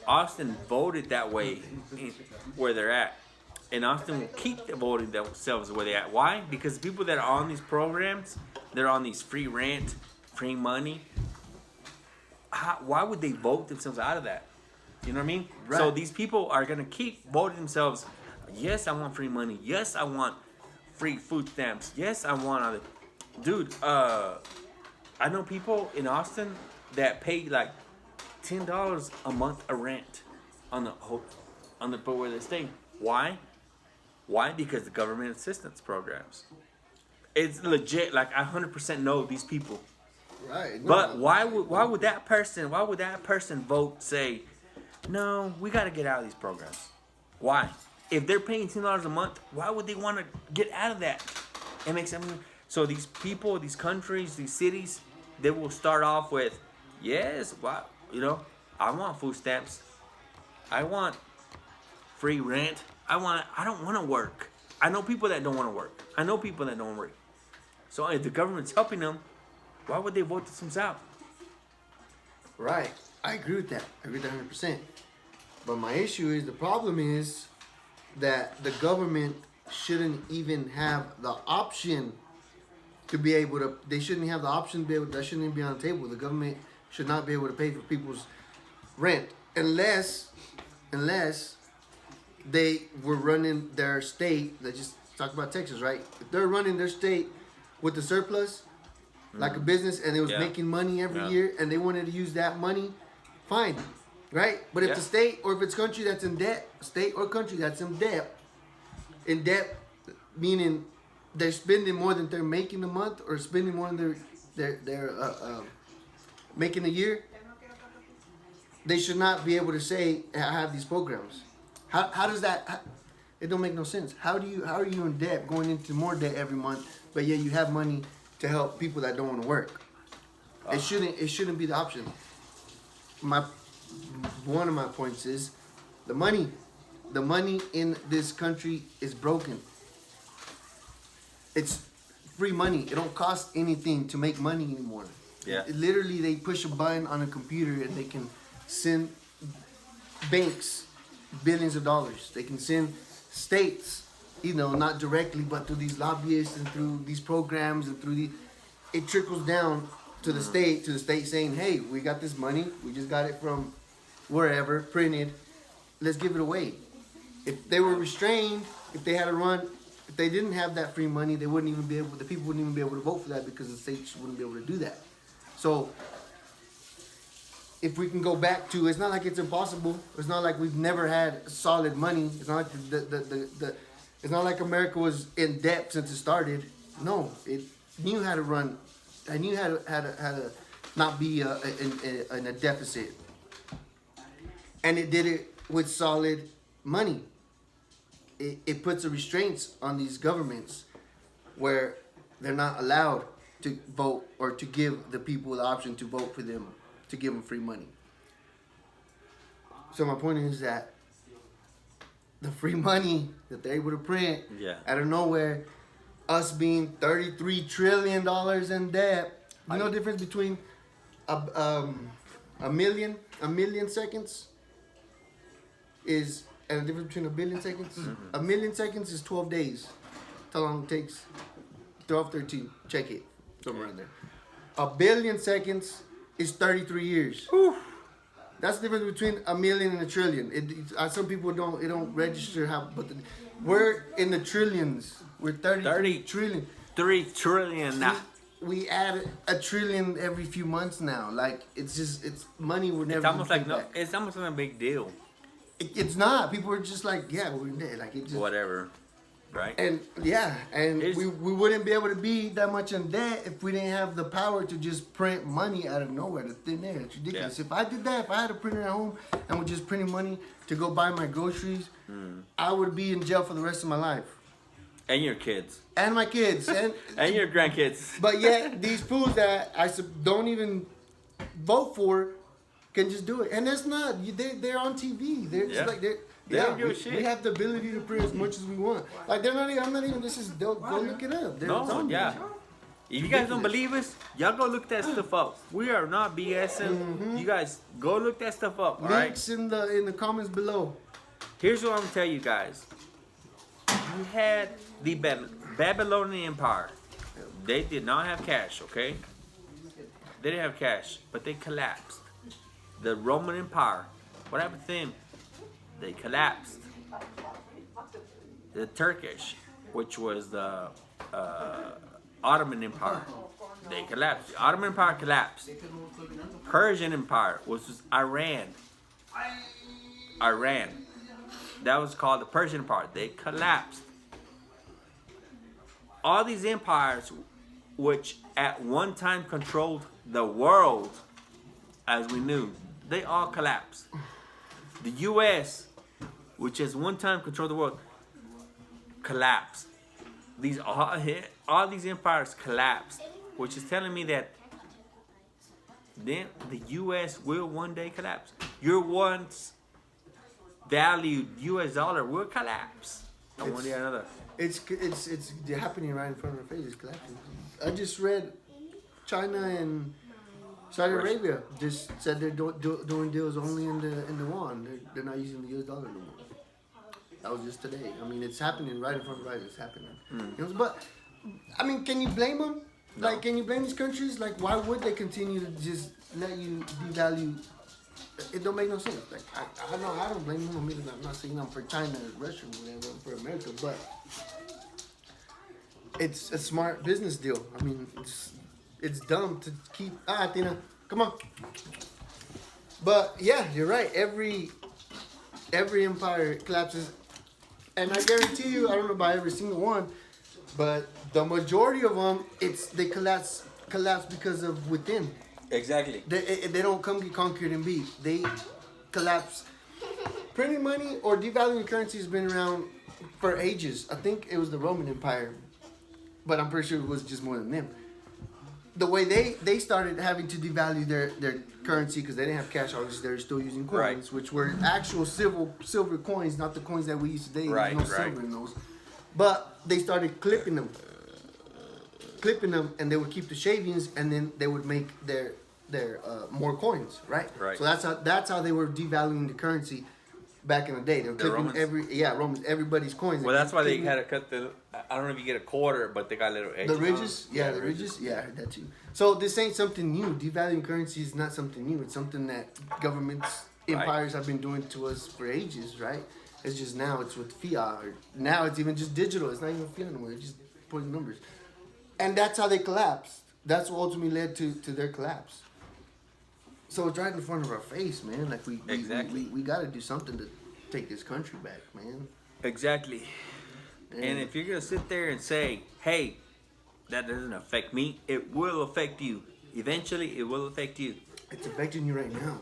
Austin voted that way where they're at. And Austin will keep voting themselves where they're at. Why? Because the people that are on these programs, they're on these free rent, free money. Why would they vote themselves out of that? You know what I mean? Right. So these people are going to keep voting themselves. Yes, I want free money. Yes, I want free food stamps. Yes, I want other. Dude, I know people in Austin that pay like $10 a month a rent on the where they stay. Why? Why? Because the government assistance programs. It's legit. Like, I 100% know these people. Right. No. But why would that person vote, say, no, we got to get out of these programs? Why? If they're paying $10 a month, why would they want to get out of that? It makes sense. So these people, these countries, these cities, they will start off with, yes, wow, I want food stamps. I want free rent. I don't want to work. I know people that don't want to work. So if the government's helping them, why would they vote themselves out? Right. I agree with that. I agree with that 100%. But my issue is, the problem is that the government shouldn't even have the option to be able to. They shouldn't have the option to be able. That shouldn't even be on the table. The government should not be able to pay for people's rent unless they were running their state. Let's just talk about Texas, right? If they're running their state with the surplus, like a business, and it was Yeah. making money every Yeah. year, and they wanted to use that money, fine, right? But if Yeah. the state or if it's country that's in debt, state or country that's in debt, meaning they're spending more than they're making a month, or spending more than they're making a year, they should not be able to say I have these programs. How does that? It don't make no sense. How are you in debt, going into more debt every month, but yet you have money to help people that don't want to work? It shouldn't be the option. One of my points is the money in this country is broken. It's free money. It don't cost anything to make money anymore. Yeah. Literally, they push a button on a computer and they can send banks billions of dollars. They can send states, not directly, but through these lobbyists and through these programs and it trickles down to the state saying, hey, we got this money. We just got it from wherever, printed. Let's give it away. If they were restrained, if they had to run, if they didn't have that free money, the people wouldn't even be able to vote for that, because the states wouldn't be able to do that. So if we can go back to, it's not like it's impossible. It's not like we've never had solid money. It's not like it's not like America was in debt since it started. No, it knew how to run. I knew how to not be in a deficit, and it did it with solid money. It puts a restraints on these governments where they're not allowed to vote or to give the people the option to vote for them, to give them free money. So my point is that the free money that they're able to print out of nowhere, us being $33 trillion in debt, you know the difference between a million seconds is, and the difference between a billion seconds? A million seconds is 12 days. That's how long it takes. 12, 13. Check it. Somewhere around there. A billion seconds is 33 years. That's the difference between a million and a trillion. Some people it don't register how, but we're in the trillions. We're 30 trillion. 3 trillion now. We add a trillion every few months now. Like, it's money we're never. It's almost like it's almost not a big deal. It's not. People are just like, yeah, we're in debt. Like, it just Whatever, right? And we wouldn't be able to be that much in debt if we didn't have the power to just print money out of nowhere, to thin air. It's ridiculous. Yeah. If I did that, if I had a printer at home and was just printing money to go buy my groceries, I would be in jail for the rest of my life. And your kids. And my kids. And your grandkids. But yet, these fools that I don't even vote for can just do it. And that's not, they're on TV. They're just like, They don't give a shit. we have the ability to print as much as we want. Like, they're not even, I'm not even, go look it up. It's on there. If you guys don't believe us, y'all go look that stuff up. We are not BSing. You guys go look that stuff up. All right. Links in the comments below. Here's what I'm gonna tell you guys. You had the Babylonian Empire. They did not have cash, okay? They didn't have cash, but they collapsed. The Roman Empire, what happened to them? They collapsed. The Turkish, which was the Ottoman Empire, they collapsed. The Ottoman Empire collapsed. Persian Empire, which was Iran. That was called the Persian Empire. They collapsed. All these empires, which at one time controlled the world, as we knew, they all collapsed. The U.S., which has one time controlled the world, collapsed. All these empires collapsed, which is telling me that then the U.S. will one day collapse. Your once valued U.S. dollar will collapse on one day or another. It's happening right in front of our faces. Collapsing. I just read China and Saudi Arabia just said they're doing deals only in the yuan. They're not using the U.S. dollar no more. That was just today. I mean, it's happening right in front of our eyes. It's happening. But I mean, can you blame them? No. Like, can you blame these countries? Like, why would they continue to just let you devalue? It don't make no sense. Like, I don't blame them. I mean, I'm not saying I'm for China or Russia or whatever. I'm for America, but it's a smart business deal. I mean, it's dumb to keep. Tina, come on. But yeah, you're right. Every empire collapses, and I guarantee you, I don't know about every single one, but the majority of them, they collapse because of within. Exactly. They don't come get conquered and beat. They collapse. Printing money or devaluing currency has been around for ages. I think it was the Roman Empire, but I'm pretty sure it was just more than them. The way they started having to devalue their currency because they didn't have cash, obviously they were still using coins, which were actual silver coins, not the coins that we use today. There's no silver in those. But they started clipping them, and they would keep the shavings, and then they would make their more coins, right? Right. So that's how they were devaluing the currency back in the day. They were clipping Romans? everybody's coins. Well, that's why they had to cut the. I don't know if you get a quarter, but they got little edges. The ridges? Yeah, the ridges. Yeah, I heard that too. So this ain't something new. Devaluing currency is not something new. It's something that governments, empires have been doing to us for ages, right? It's just now it's with fiat. Or now it's even just digital. It's not even fiat anymore. It's just putting numbers. And that's how they collapsed. That's what ultimately led to their collapse. So it's right in front of our face, man. Like we got to do something to take this country back, man. Exactly. And if you're gonna sit there and say, "Hey, that doesn't affect me," it will affect you. Eventually, it will affect you. It's affecting you right now.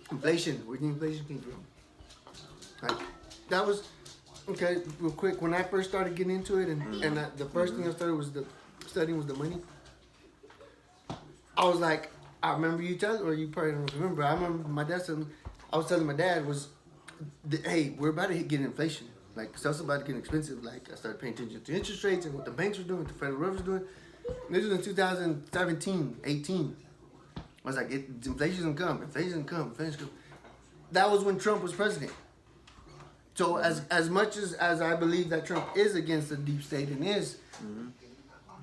Inflation. Where the inflation came from? Like that was okay. Real quick, when I first started getting into it, and the first thing I started studying was the money. I was like, I remember you telling, or you probably don't remember. I remember my dad saying, I was telling my dad hey, we're about to get inflation. Like stuff's about to get expensive. Like I started paying attention to interest rates and what the banks were doing, what the Federal Reserve was doing. And this was in 2017, 18. I was like, inflation's gonna come, inflation's gonna come. That was when Trump was president. So as much as I believe that Trump is against the deep state and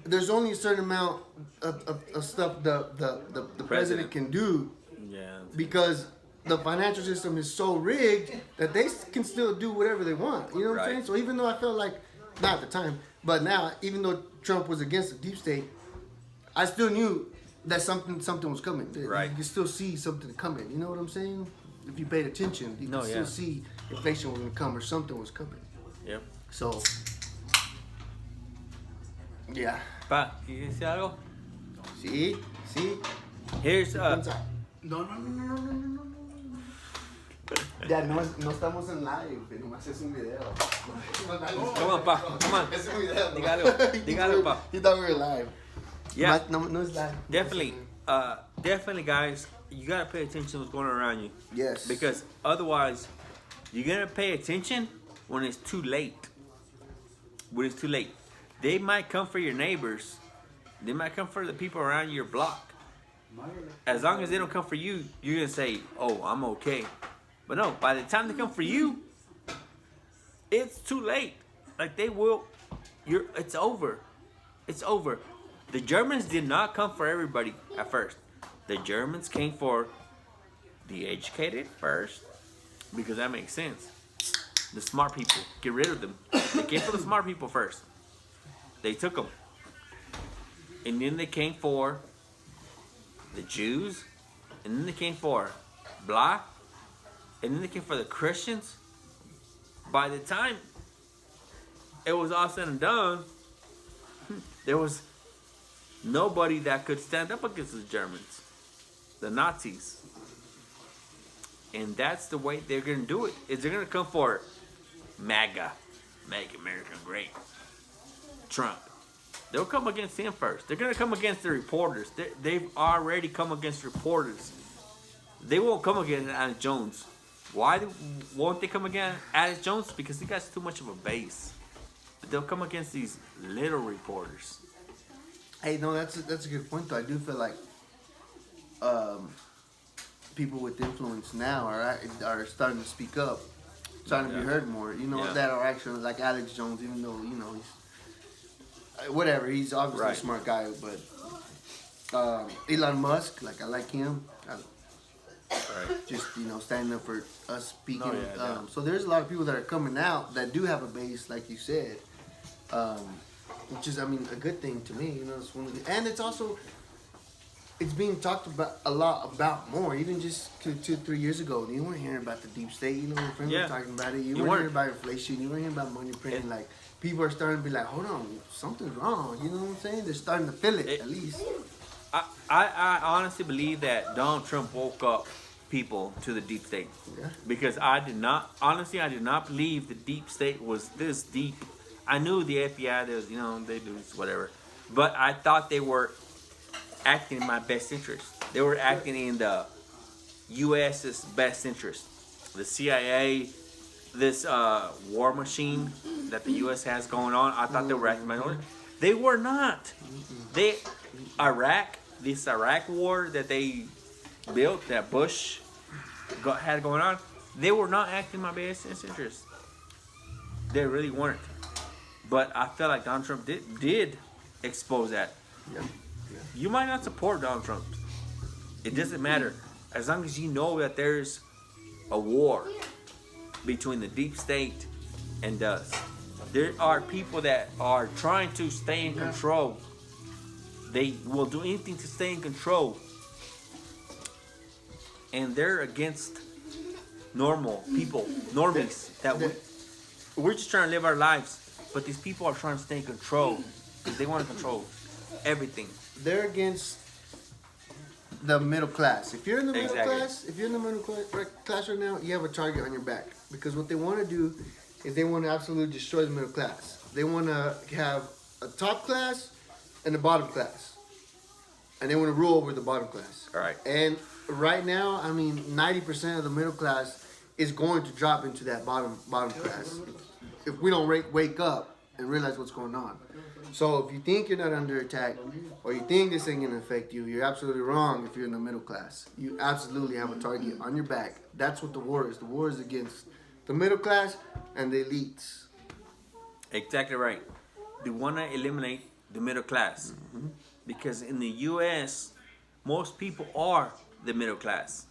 there's only a certain amount of stuff the president can do. Yeah. Because the financial system is so rigged that they can still do whatever they want. You know what I'm saying? So even though I felt like, not at the time, but now, even though Trump was against the deep state, I still knew that something was coming. Right. You can still see something coming. You know what I'm saying? If you paid attention, you can still see inflation was going to come or something was coming. Yep. So, yeah. Pa, ¿quieres decir algo? See? Here's No. Ya no estamos en live, nomás es un video. Come on, pa. Come on. Es un video. Dígalo, pa. He thought we were live. Yeah. No, it's live. Definitely, guys. You gotta pay attention to what's going on around you. Yes. Because otherwise, you're gonna pay attention when it's too late. They might come for your neighbors. They might come for the people around your block. As long as they don't come for you, you're gonna say, "Oh, I'm okay." But no, by the time they come for you, it's too late. Like they will, it's over. It's over. The Germans did not come for everybody at first. The Germans came for the educated first, because that makes sense. The smart people, get rid of them. They came for the smart people first. They took them. And then they came for the Jews. And then they came for blah. And then they came for the Christians. By the time it was all said and done, there was nobody that could stand up against the Germans, the Nazis. And that's the way they're going to do it. Is they're going to come for MAGA, Make America Great, Trump. They'll come against him first. They're going to come against the reporters. They've already come against reporters. They won't come against Alex Jones. Why won't they come against Alex Jones? Because he got too much of a base. But they'll come against these little reporters. Hey, no, that's a good point though. I do feel like people with influence now are starting to speak up, starting to be heard more. You know, that are actually like Alex Jones, even though he's whatever. He's obviously a smart guy, but Elon Musk, like I like him. Just standing up for us speaking. So there's a lot of people that are coming out that do have a base, like you said. which is, I mean, a good thing to me. You know, it's one of the, and it's also it's being talked about a lot about more. Even just 3 years ago, you weren't hearing about the deep state. You know, when friends were talking about it. You weren't hearing about inflation. You weren't hearing about money printing. Like people are starting to be like, hold on, something's wrong. You know what I'm saying? They're starting to feel it at least. I honestly believe that Donald Trump woke up people to the deep state. Yeah. Because I did not believe the deep state was this deep. I knew the FBI, there's, they do whatever. But I thought they were acting in my best interest. They were acting in the U.S.'s best interest. The CIA, this war machine that the U.S. has going on, I thought they were acting in my order. They were not. This Iraq war that they built, that Bush had going on, they were not acting in my best interest. They really weren't. But I felt like Donald Trump did expose that. Yeah. You might not support Donald Trump. It doesn't matter. As long as you know that there's a war between the deep state and us. There are people that are trying to stay in control. They will do anything to stay in control. And they're against normal people, normies. We're just trying to live our lives. But these people are trying to stay in control. Because they want to control everything. They're against the middle class. If you're in the middle Exactly. class, if you're in the middle class right now, you have a target on your back. Because what they want to do is they want to absolutely destroy the middle class. They want to have a top class and a bottom class. And they want to rule over the bottom class. All right. And right now, I mean, 90% of the middle class is going to drop into that bottom class if we don't wake up and realize what's going on. So if you think you're not under attack or you think this ain't gonna affect you, you're absolutely wrong if you're in the middle class. You absolutely have a target on your back. That's what the war is. The war is against the middle class and the elites. Exactly right. They want to eliminate the middle class. Because in the U.S., most people are the middle class.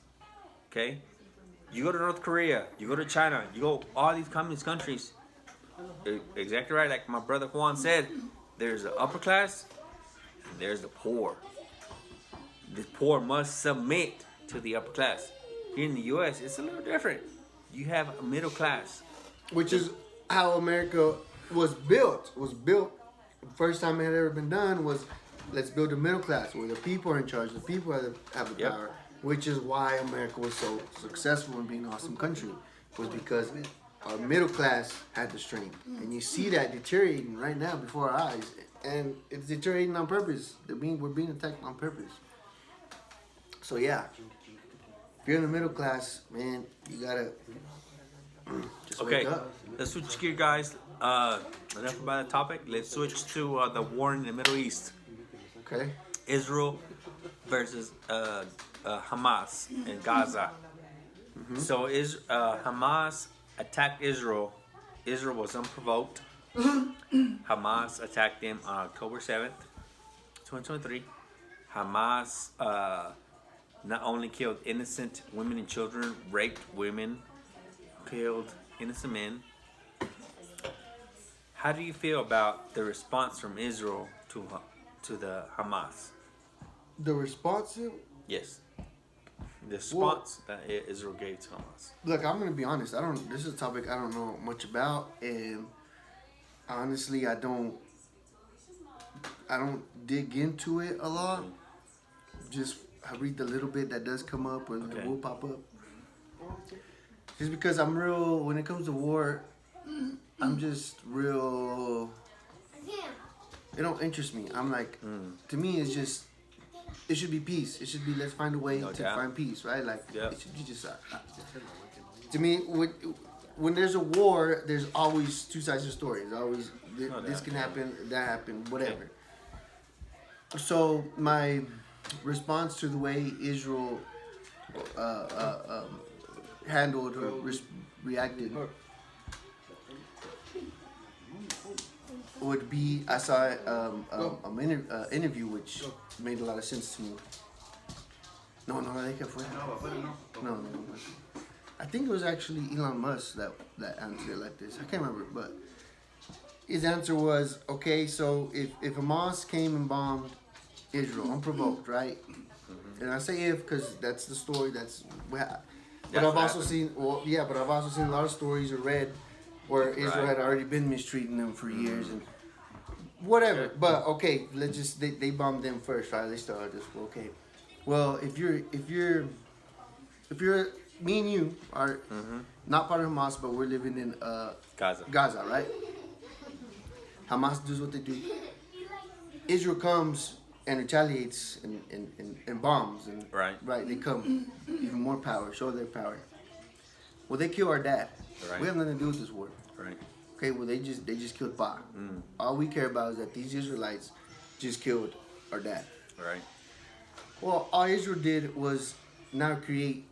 Okay? You go to North Korea, you go to China, you go all these communist countries. Exactly right. Like my brother Juan said, there's the upper class and there's the poor. The poor must submit to the upper class. Here in the U.S., it's a little different. You have a middle class. Which is how America was built. The first time it had ever been done was, let's build a middle class where the people are in charge, the people have the power. Which is why America was so successful in being an awesome country, was because our middle class had the strength. And you see that deteriorating right now before our eyes. And it's deteriorating on purpose. We're being attacked on purpose. So yeah, if you're in the middle class, man, you gotta just wake up. Let's switch gear, guys. Enough about the topic. Let's switch to the war in the Middle East. Okay. Israel versus Hamas in Gaza. So Hamas attacked Israel. Israel was unprovoked. Hamas attacked them on October 7th, 2023. Hamas not only killed innocent women and children, raped women, killed innocent men. How do you feel about the response from Israel to the Hamas? The response? Yes. The response that Israel gave to Hamas. Look, I'm gonna be honest. This is a topic I don't know much about, and honestly, I don't dig into it a lot. Just I read the little bit that does come up, or that will pop up. Just because I'm real when it comes to war, I'm just real. It don't interest me. I'm like, to me, it's just. It should be peace. It should be let's find a way to find peace, right? Like it should be just. To me, when there's a war, there's always two sides of the story. There's always this can happen, that happened, whatever. So my response to the way Israel handled or reacted would be, I saw an interview which made a lot of sense to me. No, they kept No. I think it was actually Elon Musk that answered it like this. I can't remember, but his answer was, okay, so if Hamas came and bombed Israel unprovoked, right? And I say if because that's the story. That's what. But That's I've what also happened. seen, well, yeah, but I've also seen a lot of stories or read where Israel Right. had already been mistreating them for years and whatever. Sure. But okay, let's just they bombed them first, right? They started this. Okay, well, if you're me and you are not part of Hamas, but we're living in Gaza. Gaza, right? Hamas does what they do. Israel comes and retaliates and bombs and Right. they come even more power, show their power. Well, they kill our dad. Right. We have nothing to do with this war. Right. Okay, well they just killed Pa. All we care about is that these Israelites just killed our dad. Right. Well, all Israel did was now create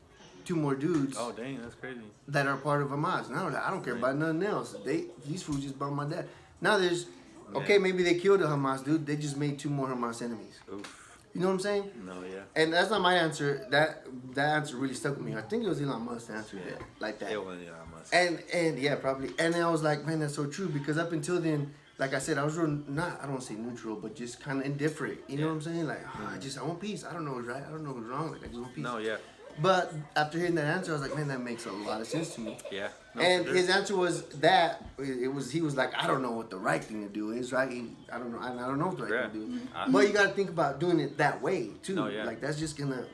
two more dudes Oh dang, that's crazy. that are part of Hamas. Now I don't care about nothing else. These fools just bombed my dad. Now there's okay, maybe they killed a Hamas dude. They just made two more Hamas enemies. Oof. You know what I'm saying? No, yeah. And that's not my answer. That answer really stuck with me. I think it was Elon Musk answered Yeah. it like that. It wasn't Elon Musk. And yeah, probably. And then I was like, man, that's so true because up until then, like I said, I was real not. I don't want to say neutral, but just kind of indifferent. You know what I'm saying? Like, I want peace. I don't know who's right. I don't know who's wrong. Like, I just want peace. No, yeah. But after hearing that answer, I was like, man, that makes a lot of sense to me. Yeah. No, And for sure. his answer was that he was like, I don't know what the right thing to do is, right? I don't know. I don't know what the right thing to do. But you got to think about doing it that way too. No, yeah. Like that's just gonna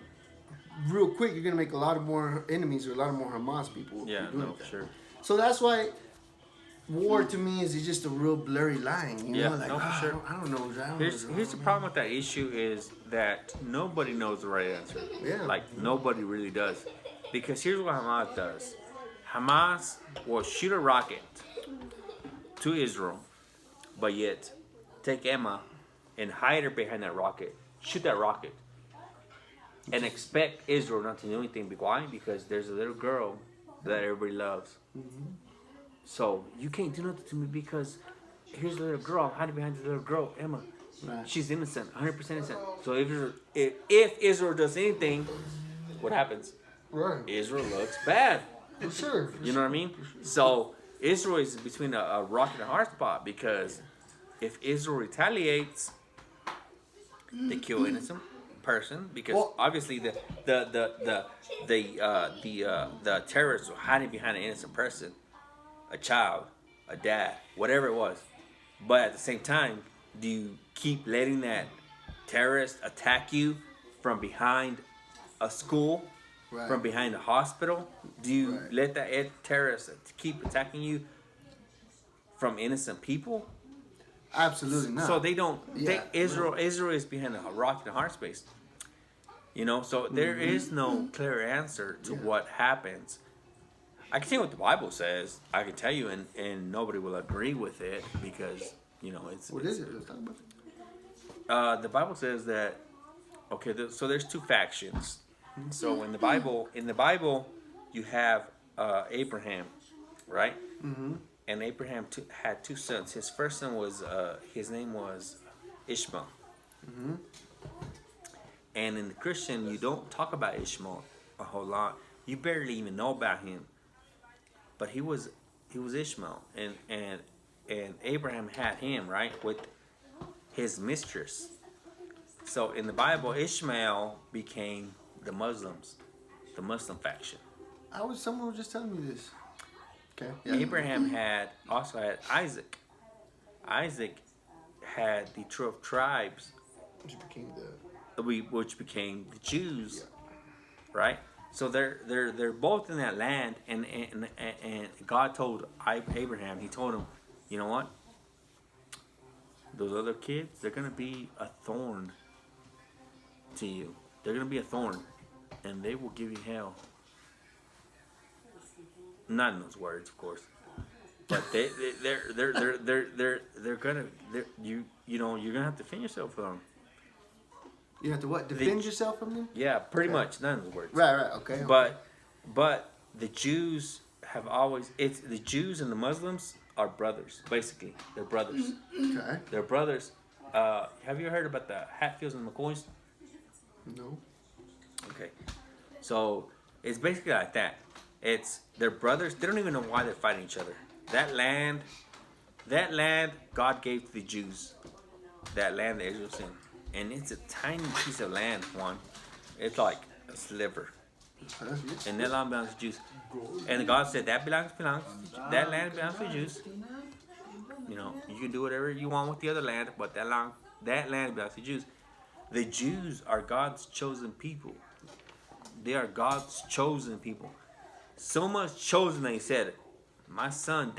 real quick. You're gonna make a lot of more enemies or a lot of more Hamas people. Yeah, for doing no, it for that sure. way. So that's why war to me is just a real blurry line. You Yeah, know, like no, for sure. I don't know. I don't Here's know. here's the problem with that issue is that nobody knows the right answer. Yeah. Like nobody really does. Because here's what Hamas does. Hamas will shoot a rocket to Israel, but yet take Emma and hide her behind that rocket. Shoot that rocket. And expect Israel not to do anything. Why? Because there's a little girl that everybody loves. So you can't do nothing to me because here's a little girl. I'm hiding behind the little girl, Emma. Right. She's innocent, 100% innocent. So if Israel does anything, what happens? Right. Israel looks bad. For sure. You know what I mean? So Israel is between a rock and a hard spot because if Israel retaliates, they kill innocent person because Well- obviously the terrorists were hiding behind an innocent person, a child, a dad, whatever it was. But at the same time, do you keep letting that terrorist attack you from behind a school? Right. From behind a hospital? Do you Right. let that terrorist keep attacking you from innocent people? Absolutely not. So they don't. Yeah, Israel is behind a rock and a hard space. You know, so there is no clear answer to what happens. I can tell you what the Bible says. I can tell you, and nobody will agree with it because it's. What is it? Let's talk about it. The Bible says that. Okay, so there's two factions. So in the Bible, you have Abraham, right? Mm-hmm. And Abraham had two sons. His first son was his name was Ishmael. Mm-hmm. And in the Christian, you don't talk about Ishmael a whole lot. You barely even know about him. But he was Ishmael, and Abraham had him right with his mistress. So in the Bible, Ishmael became the Muslims, the Muslim faction. Someone was just telling me this. Okay. Abraham also had Isaac. Isaac had the 12 tribes, Which became which became the Jews, right? So they're both in that land, and God told Abraham, He told him, you know what? Those other kids, they're gonna be a thorn to you. They're gonna be a thorn, and they will give you hell. Not in those words, of course, but you're gonna have to defend yourself from them. You have to what? Defend yourself from them? Yeah, pretty Okay. much. None of those words. Right, okay. But the Jews have always the Jews and the Muslims are brothers. Basically, they're brothers. Okay. They're brothers. Have you heard about the Hatfields and McCoys? No. Okay, so it's basically like that. They're brothers. They don't even know why they're fighting each other. That land That land God gave to the Jews. That land that Israel's in. And it's a tiny piece of land, Juan. It's like a sliver. And that land belongs to Jews. And God said that that land belongs to Jews. You know, you can do whatever you want with the other land, but that land belongs to Jews. The Jews are God's chosen people. They are God's chosen people. So much chosen that he said, my son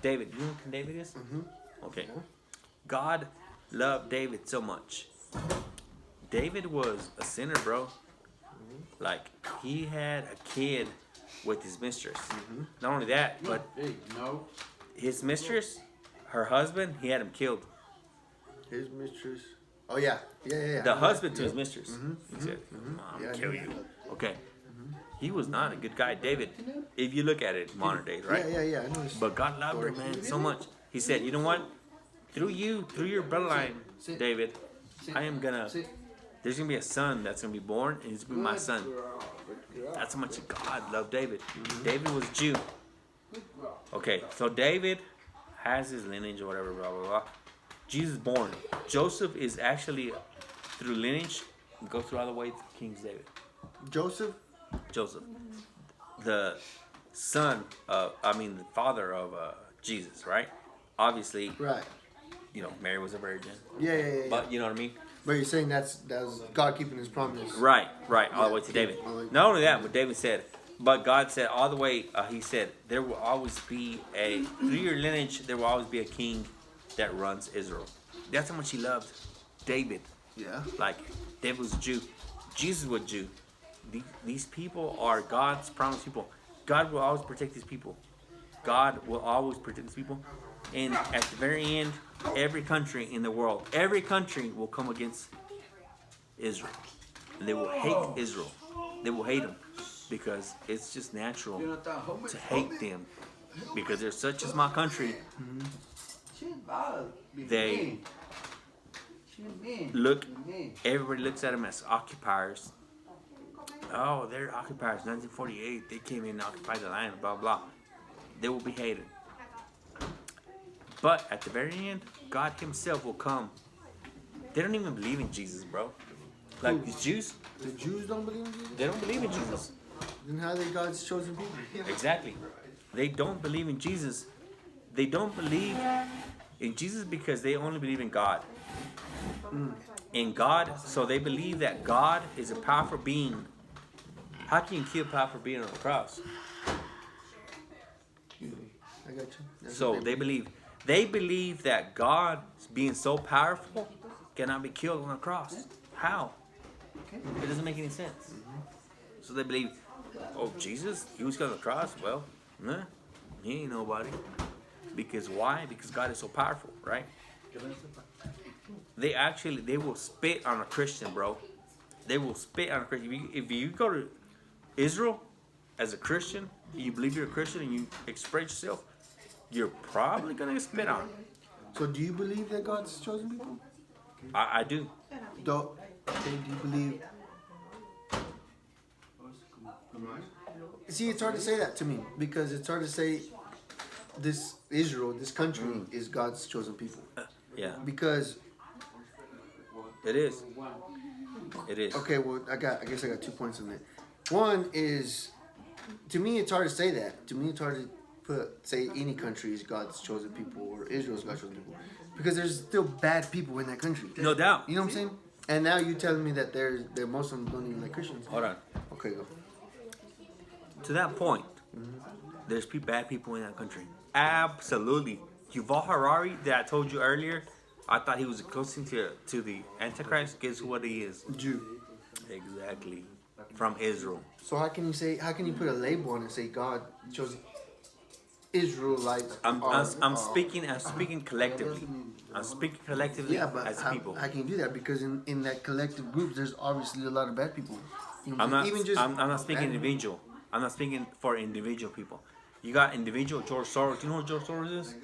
David. You know who David is? Mm-hmm. Okay. God loved David so much. David was a sinner, bro. Like, he had a kid with his mistress. Mm-hmm. Not only that, but his mistress, her husband, he had him killed. His mistress. Oh, yeah. Yeah. The husband to his mistress. Mm-hmm. He said, I'm going to kill you. Okay. He was not a good guy, David. If you look at it, modern days, right? Yeah. I know this. But God loved him, man, so much. He said, you know what? Through your bloodline, David, there's going to be a son that's going to be born, and he's going to be my son. That's how much God loved David. Mm-hmm. David was a Jew. Okay, so David has his lineage or whatever, blah, blah, blah. Jesus born. Joseph is actually, through lineage, go through all the way to King David. Joseph, the father of Jesus, right? Obviously, right. You know, Mary was a virgin. Yeah. But you know what I mean? But you're saying that was God keeping his promise. Right, all the way to David. Not only that, but David said, but God said all the way, he said, there will always be through your lineage, there will always be a king that runs Israel. That's how much he loved David. Yeah. Like, David was a Jew. Jesus was a Jew. These people are God's promised people. God will always protect these people. God will always protect these people. And at the very end, every country in the world, every country will come against Israel. And they will hate Israel. They will hate them because it's just natural to hate them because they're such a small country. They everybody looks at them as occupiers. Oh, they're occupiers. 1948, they came in and occupied the land, blah, blah. They will be hated. But at the very end, God himself will come. They don't even believe in Jesus, bro. Like the Jews. The Jews don't believe in Jesus? They don't believe in Jesus. Then how are they God's chosen people? Exactly. They don't believe in Jesus. They don't believe in Jesus because they only believe in God. In God, so they believe that God is a powerful being. How can you kill a powerful being on the cross? I got you. So they believe that God, being so powerful, cannot be killed on the cross. How? It doesn't make any sense. So they believe, oh, Jesus, he was on the cross. Well, nah, he ain't nobody. Because why? Because God is so powerful, right? They will spit on a Christian, bro. They will spit on a Christian. If you go to Israel as a Christian, you believe you're a Christian and you express yourself, you're probably going to get spit on. So do you believe that God's chosen people? I do. Do you believe? See, it's hard to say that to me because it's hard to say this Israel, this country, is God's chosen people. Yeah. Because it is. It is. Okay, well, I guess I got 2 points on that. One is, to me, it's hard to say that. To me, it's hard to say any country is God's chosen people or Israel's God's chosen people because there's still bad people in that country. No doubt. You know what I'm saying? And now you're telling me that they're Muslims don't even like Christians. Hold on. Okay, go. To that point, there's bad people in that country. Absolutely. Yuval Harari that I told you earlier, I thought he was closest to the Antichrist. Guess what he is? Jew. Exactly. From Israel. So how can you put a label on it and say God chose Israelites? I'm speaking collectively. I'm speaking collectively as people. How can you do that? Because in that collective group, there's obviously a lot of bad people. You know, I'm not speaking individual. I'm not speaking for individual people. You got individual George Soros. Do you know who George Soros is?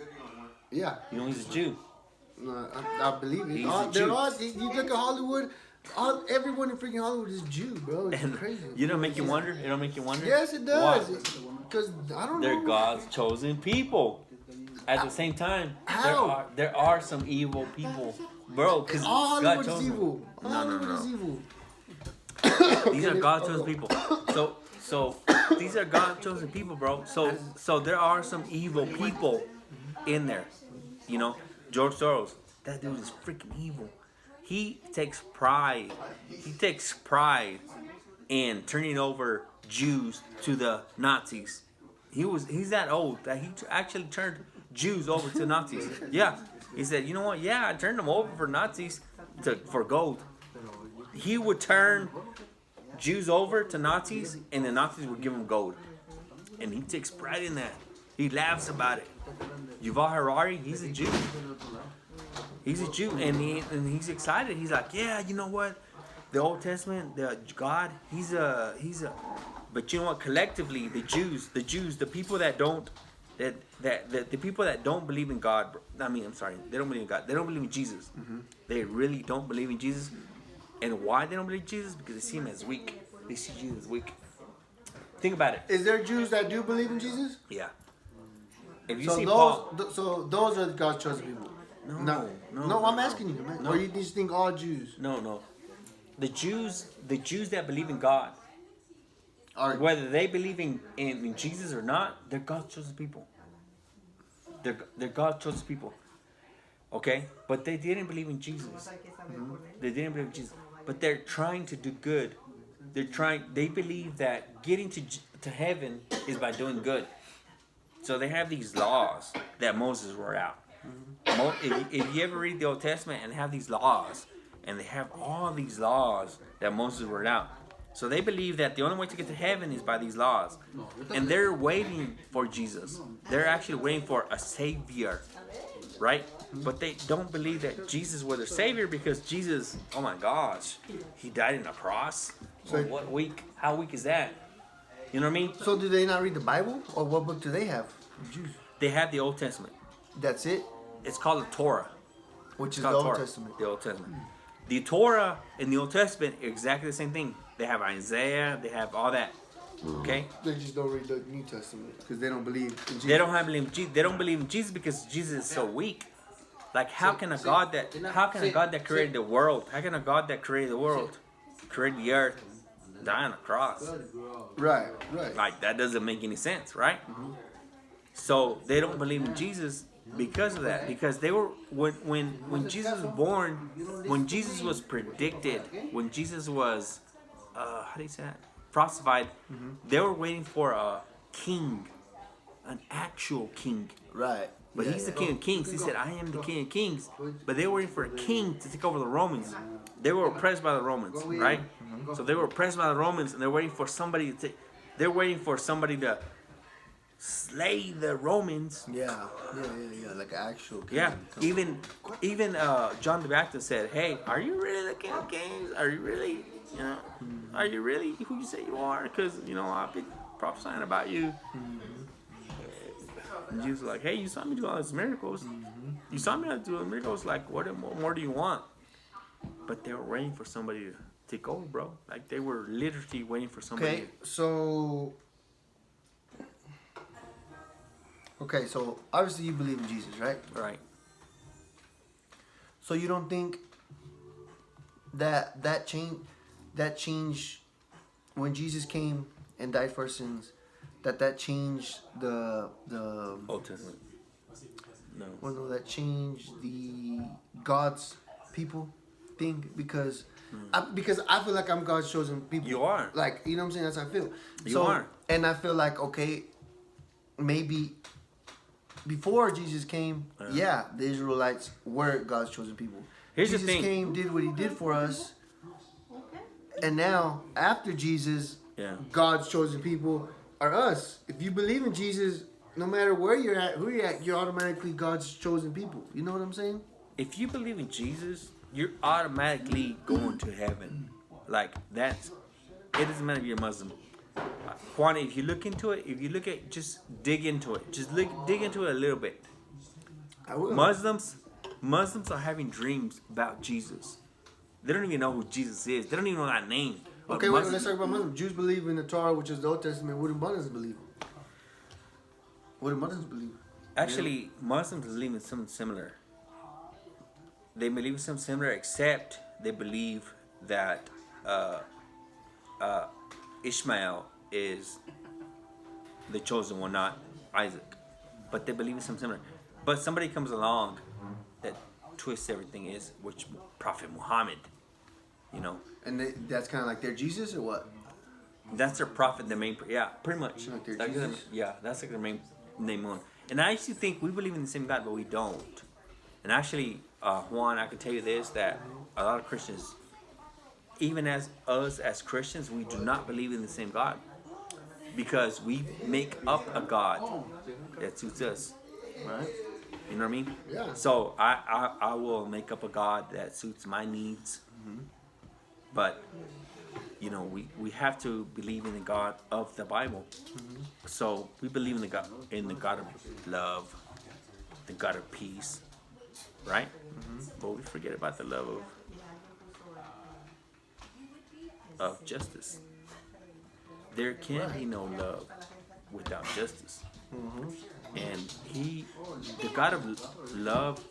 Yeah. You know he's a Jew. I believe it. He's a Jew. You look at Hollywood. Everyone in freaking Hollywood is Jew, bro. It's crazy. You don't make you wonder? It don't make you wonder? Yes, it does. Why? Because I don't know. They're God's chosen people. at the same time, How? there are some evil people, bro. Because All God Hollywood is chose them. evil. All No, Hollywood no, is no. evil. These are God chosen people. So these are God chosen people, bro. So there are some evil people in there. You know, George Soros. That dude is freaking evil. He takes pride. He takes pride in turning over Jews to the Nazis. He's that old that he actually turned Jews over to Nazis. Yeah. He said, you know what? Yeah, I turned them over for Nazis for gold. He would turn Jews over to Nazis, and the Nazis would give him gold. And he takes pride in that. He laughs about it. Yuval Harari, he's a Jew. He's a Jew, and he's excited. He's like, yeah, you know what? The Old Testament, the God, he's a. But you know what? Collectively, the Jews, the people that don't, the people that don't believe in God. I mean, I'm sorry, they don't believe in God. They don't believe in Jesus. They really don't believe in Jesus. And why they don't believe in Jesus? Because they see him as weak. They see Jesus as weak. Think about it. Is there Jews that do believe in Jesus? Yeah. If you So see those, Paul, so those are God's chosen people. No, I'm asking you, man. No. Or you just think all Jews no. The Jews that believe in God, are? whether they believe in Jesus or not, they're God's chosen people. They're God's chosen people. Okay? But they didn't believe in Jesus. They didn't believe in Jesus. But they're trying to do good. They believe that getting to heaven is by doing good. So they have these laws that Moses wrote out. If you ever read the Old Testament and have these laws, and they have all these laws that Moses wrote out. So they believe that the only way to get to heaven is by these laws. And they're waiting for Jesus. They're actually waiting for a savior. Right? But they don't believe that Jesus was their savior because Jesus, oh my gosh, he died on a cross. So- What weak? How weak is that? You know what I mean? So do they not read the Bible, or what book do they have? Jews. They have the Old Testament. That's it, It's called the Torah. which It's is the called Old Torah. Testament. The Old Testament. The Torah and the Old Testament are exactly the same thing. They have Isaiah. They have all that. Okay. They just don't read the New Testament because they don't believe in Jesus. They don't believe in Jesus because Jesus is so weak. Like how can a God that created the world, how can a God that created the world, created the earth, die on a cross? Right. Like that doesn't make any sense, right? So they don't believe in Jesus because of that. Because they were when Jesus was born, when Jesus was predicted, when Jesus was how do you say that? Prophesied, they were waiting for a king, an actual king. Right. But he's the King of Kings. He said, I am the King of Kings. But they were waiting for a king to take over the Romans. They were oppressed by the Romans, right? So they were oppressed by the Romans, and they're waiting for somebody to take. They're waiting for somebody to slay the Romans. Yeah. Like an actual king. Yeah. Even John the Baptist said, "Hey, are you really the King of Kings? Are you really, are you really who you say you are? Because I've been prophesying about you." And Jesus was like, hey, you saw me do all these miracles. You saw me do the miracles. Like, what more do you want? But they were waiting for somebody to take over, bro. Like, they were literally waiting for somebody. Okay, so obviously you believe in Jesus, right? Right. So you don't think that change when Jesus came and died for our sins, that changed the Old Testament. No. Well, no, that changed the God's people thing because I feel like I'm God's chosen people. You are. Like, you know what I'm saying? That's how I feel. You are. And I feel like, okay, maybe before Jesus came, the Israelites were God's chosen people. Here's Jesus the thing. came, did what he did for us. And now, after Jesus, God's chosen people are us. If you believe in Jesus, no matter where you're at, who you're at, you're automatically God's chosen people. You know what I'm saying? If you believe in Jesus, you're automatically going to heaven. Like, it doesn't matter if you're Muslim. Juan, if you look into it, just dig into it. Just dig into it a little bit. I will. Muslims are having dreams about Jesus. They don't even know who Jesus is. They don't even know that name. Okay, wait, let's talk about Muslims. Jews believe in the Torah, which is the Old Testament. What do Muslims believe? What do Muslims believe? Actually, Muslims believe in something similar. They believe in something similar, except they believe that Ishmael is the chosen one, not Isaac. But they believe in something similar. But somebody comes along that twists everything, is which Prophet Muhammad, you know. And that's kind of like their Jesus or what? That's their prophet, the main, yeah, pretty much. Like their That's Jesus? yeah, that's like their main one. And I actually think we believe in the same God, but we don't. And actually, Juan, I can tell you this, that a lot of Christians, even as us as Christians, we do not believe in the same God. Because we make up a God that suits us. Right. You know what I mean? Yeah. So I will make up a God that suits my needs. But, you know, we have to believe in the God of the Bible. So we believe in the God of love, the God of peace, right? But we forget about the love of justice. There can be no love without justice. And the God of love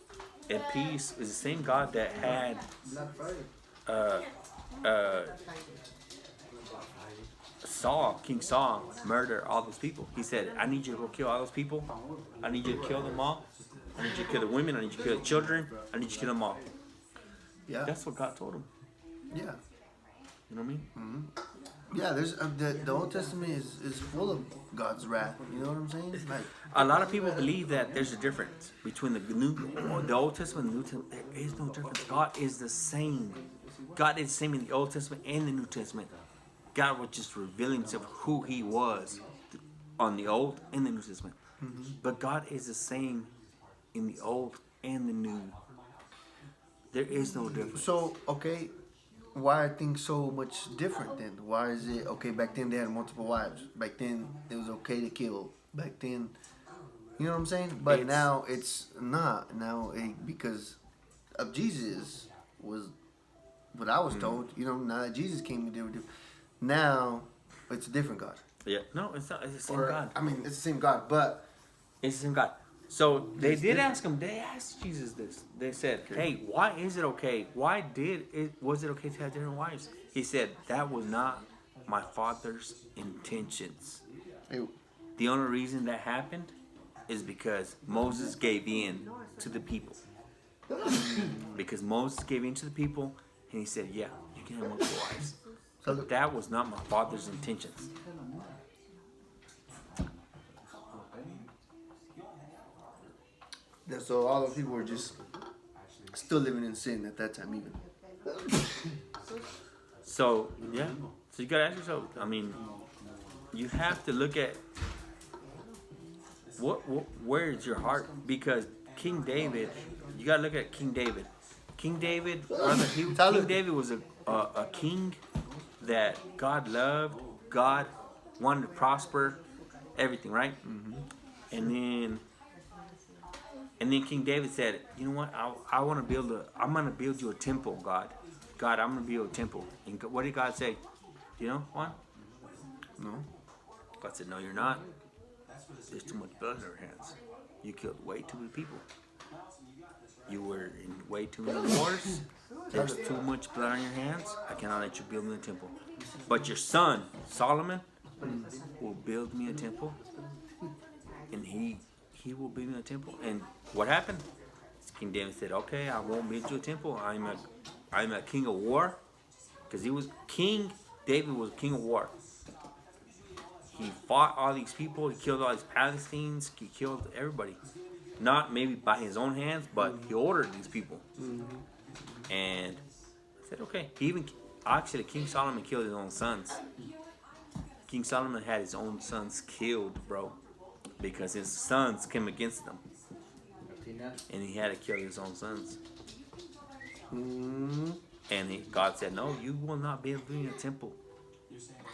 and peace, is the same God that had King Saul, murder all those people. He said, I need you to go kill all those people. I need you to kill them all. I need you to kill the women. I need you to kill the children. I need you to kill them all. Yeah. That's what God told him. Yeah. You know what I mean? Yeah, there's the Old Testament is full of God's wrath. You know what I'm saying? Like A lot of people believe that there's a difference between the Old Testament and the New Testament. There is no difference. God is the same. God is the same in the Old Testament and the New Testament. God was just revealing himself who he was on the Old and the New Testament. But God is the same in the Old and the New. There is no difference. so okay. Why are things so much different then? Why is it okay? Back then they had multiple wives. Back then it was okay to kill. Back then, you know what I'm saying? But now it's not. Now because of Jesus was what I was told. You know, now that Jesus came, they were different. Now it's a different God. Yeah, no, it's not. It's the same Or, God. I mean, it's the same God, but It's the same God. So they did ask him. They asked Jesus this. They said, "Hey, why is it okay? Was it okay to have different wives?" He said, "That was not my Father's intentions. The only reason that happened is because Moses gave in to the people. Because Moses gave in to the people, and he said, "Yeah, you can have multiple wives." But that was not my Father's intentions." So all those people were just still living in sin at that time, even. So yeah, so you gotta ask yourself. I mean, you have to look at where is your heart? Because King David, you gotta look at King David. King David, brother, King David was a king that God loved. God wanted to prosper, everything, right? And then King David said, "You know what? I'm gonna build you a temple, God. God, I'm gonna build a temple." And what did God say? Do you know, Juan? No. God said, "No, you're not. There's too much blood in your hands. You killed way too many people. You were in way too many wars. There's too much blood on your hands. I cannot let you build me a temple. But your son, Solomon, will build me a temple, and he will build me a temple." And what happened? King David said, "Okay, I won't build you a temple. I'm a king of war," because he was king. David was king of war. He fought all these people. He killed all these Palestinians. He killed everybody. Not maybe by his own hands, but he ordered these people. And I said, okay. Actually, King Solomon killed his own sons. King Solomon had his own sons killed, bro, because his sons came against them, and he had to kill his own sons. And God said, "No, you will not build me a temple.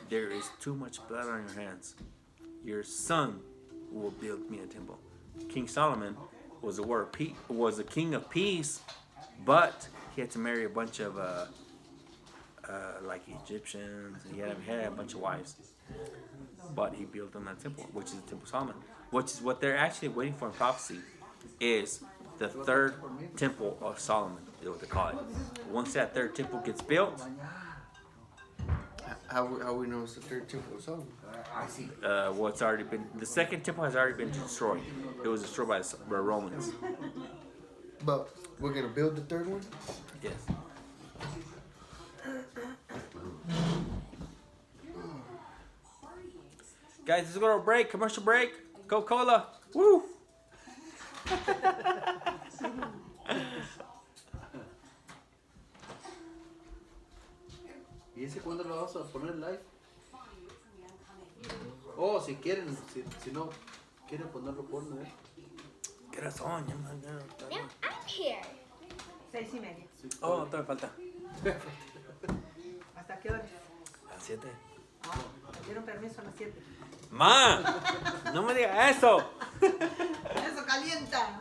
There is too much blood on your hands. Your son will build me a temple." King Solomon was a king of peace, but he had to marry a bunch of like Egyptians. He had a bunch of wives, but he built them that temple, which is the Temple of Solomon, which is what they're actually waiting for in prophecy, is the third temple of Solomon, is what they call it. Once that third temple gets built, How we know it's the third temple of Solomon? well, it's already been, the second temple has already been destroyed. It was destroyed by the Romans. But we're gonna build the third one. Yes. Guys, let's go to a break, commercial break. Coca-Cola. Woo! ¿Y ese cuándo lo vamos a poner live? Oh, si quieren, si no quieren ponerlo, ponlo, ¿Qué horas son? I'm here. 6:30. Oh, todavía falta. ¿Hasta qué hora? A las 7. Me dieron permiso a las 7. ¡Ma! ¡No me digas eso! ¡Eso calienta!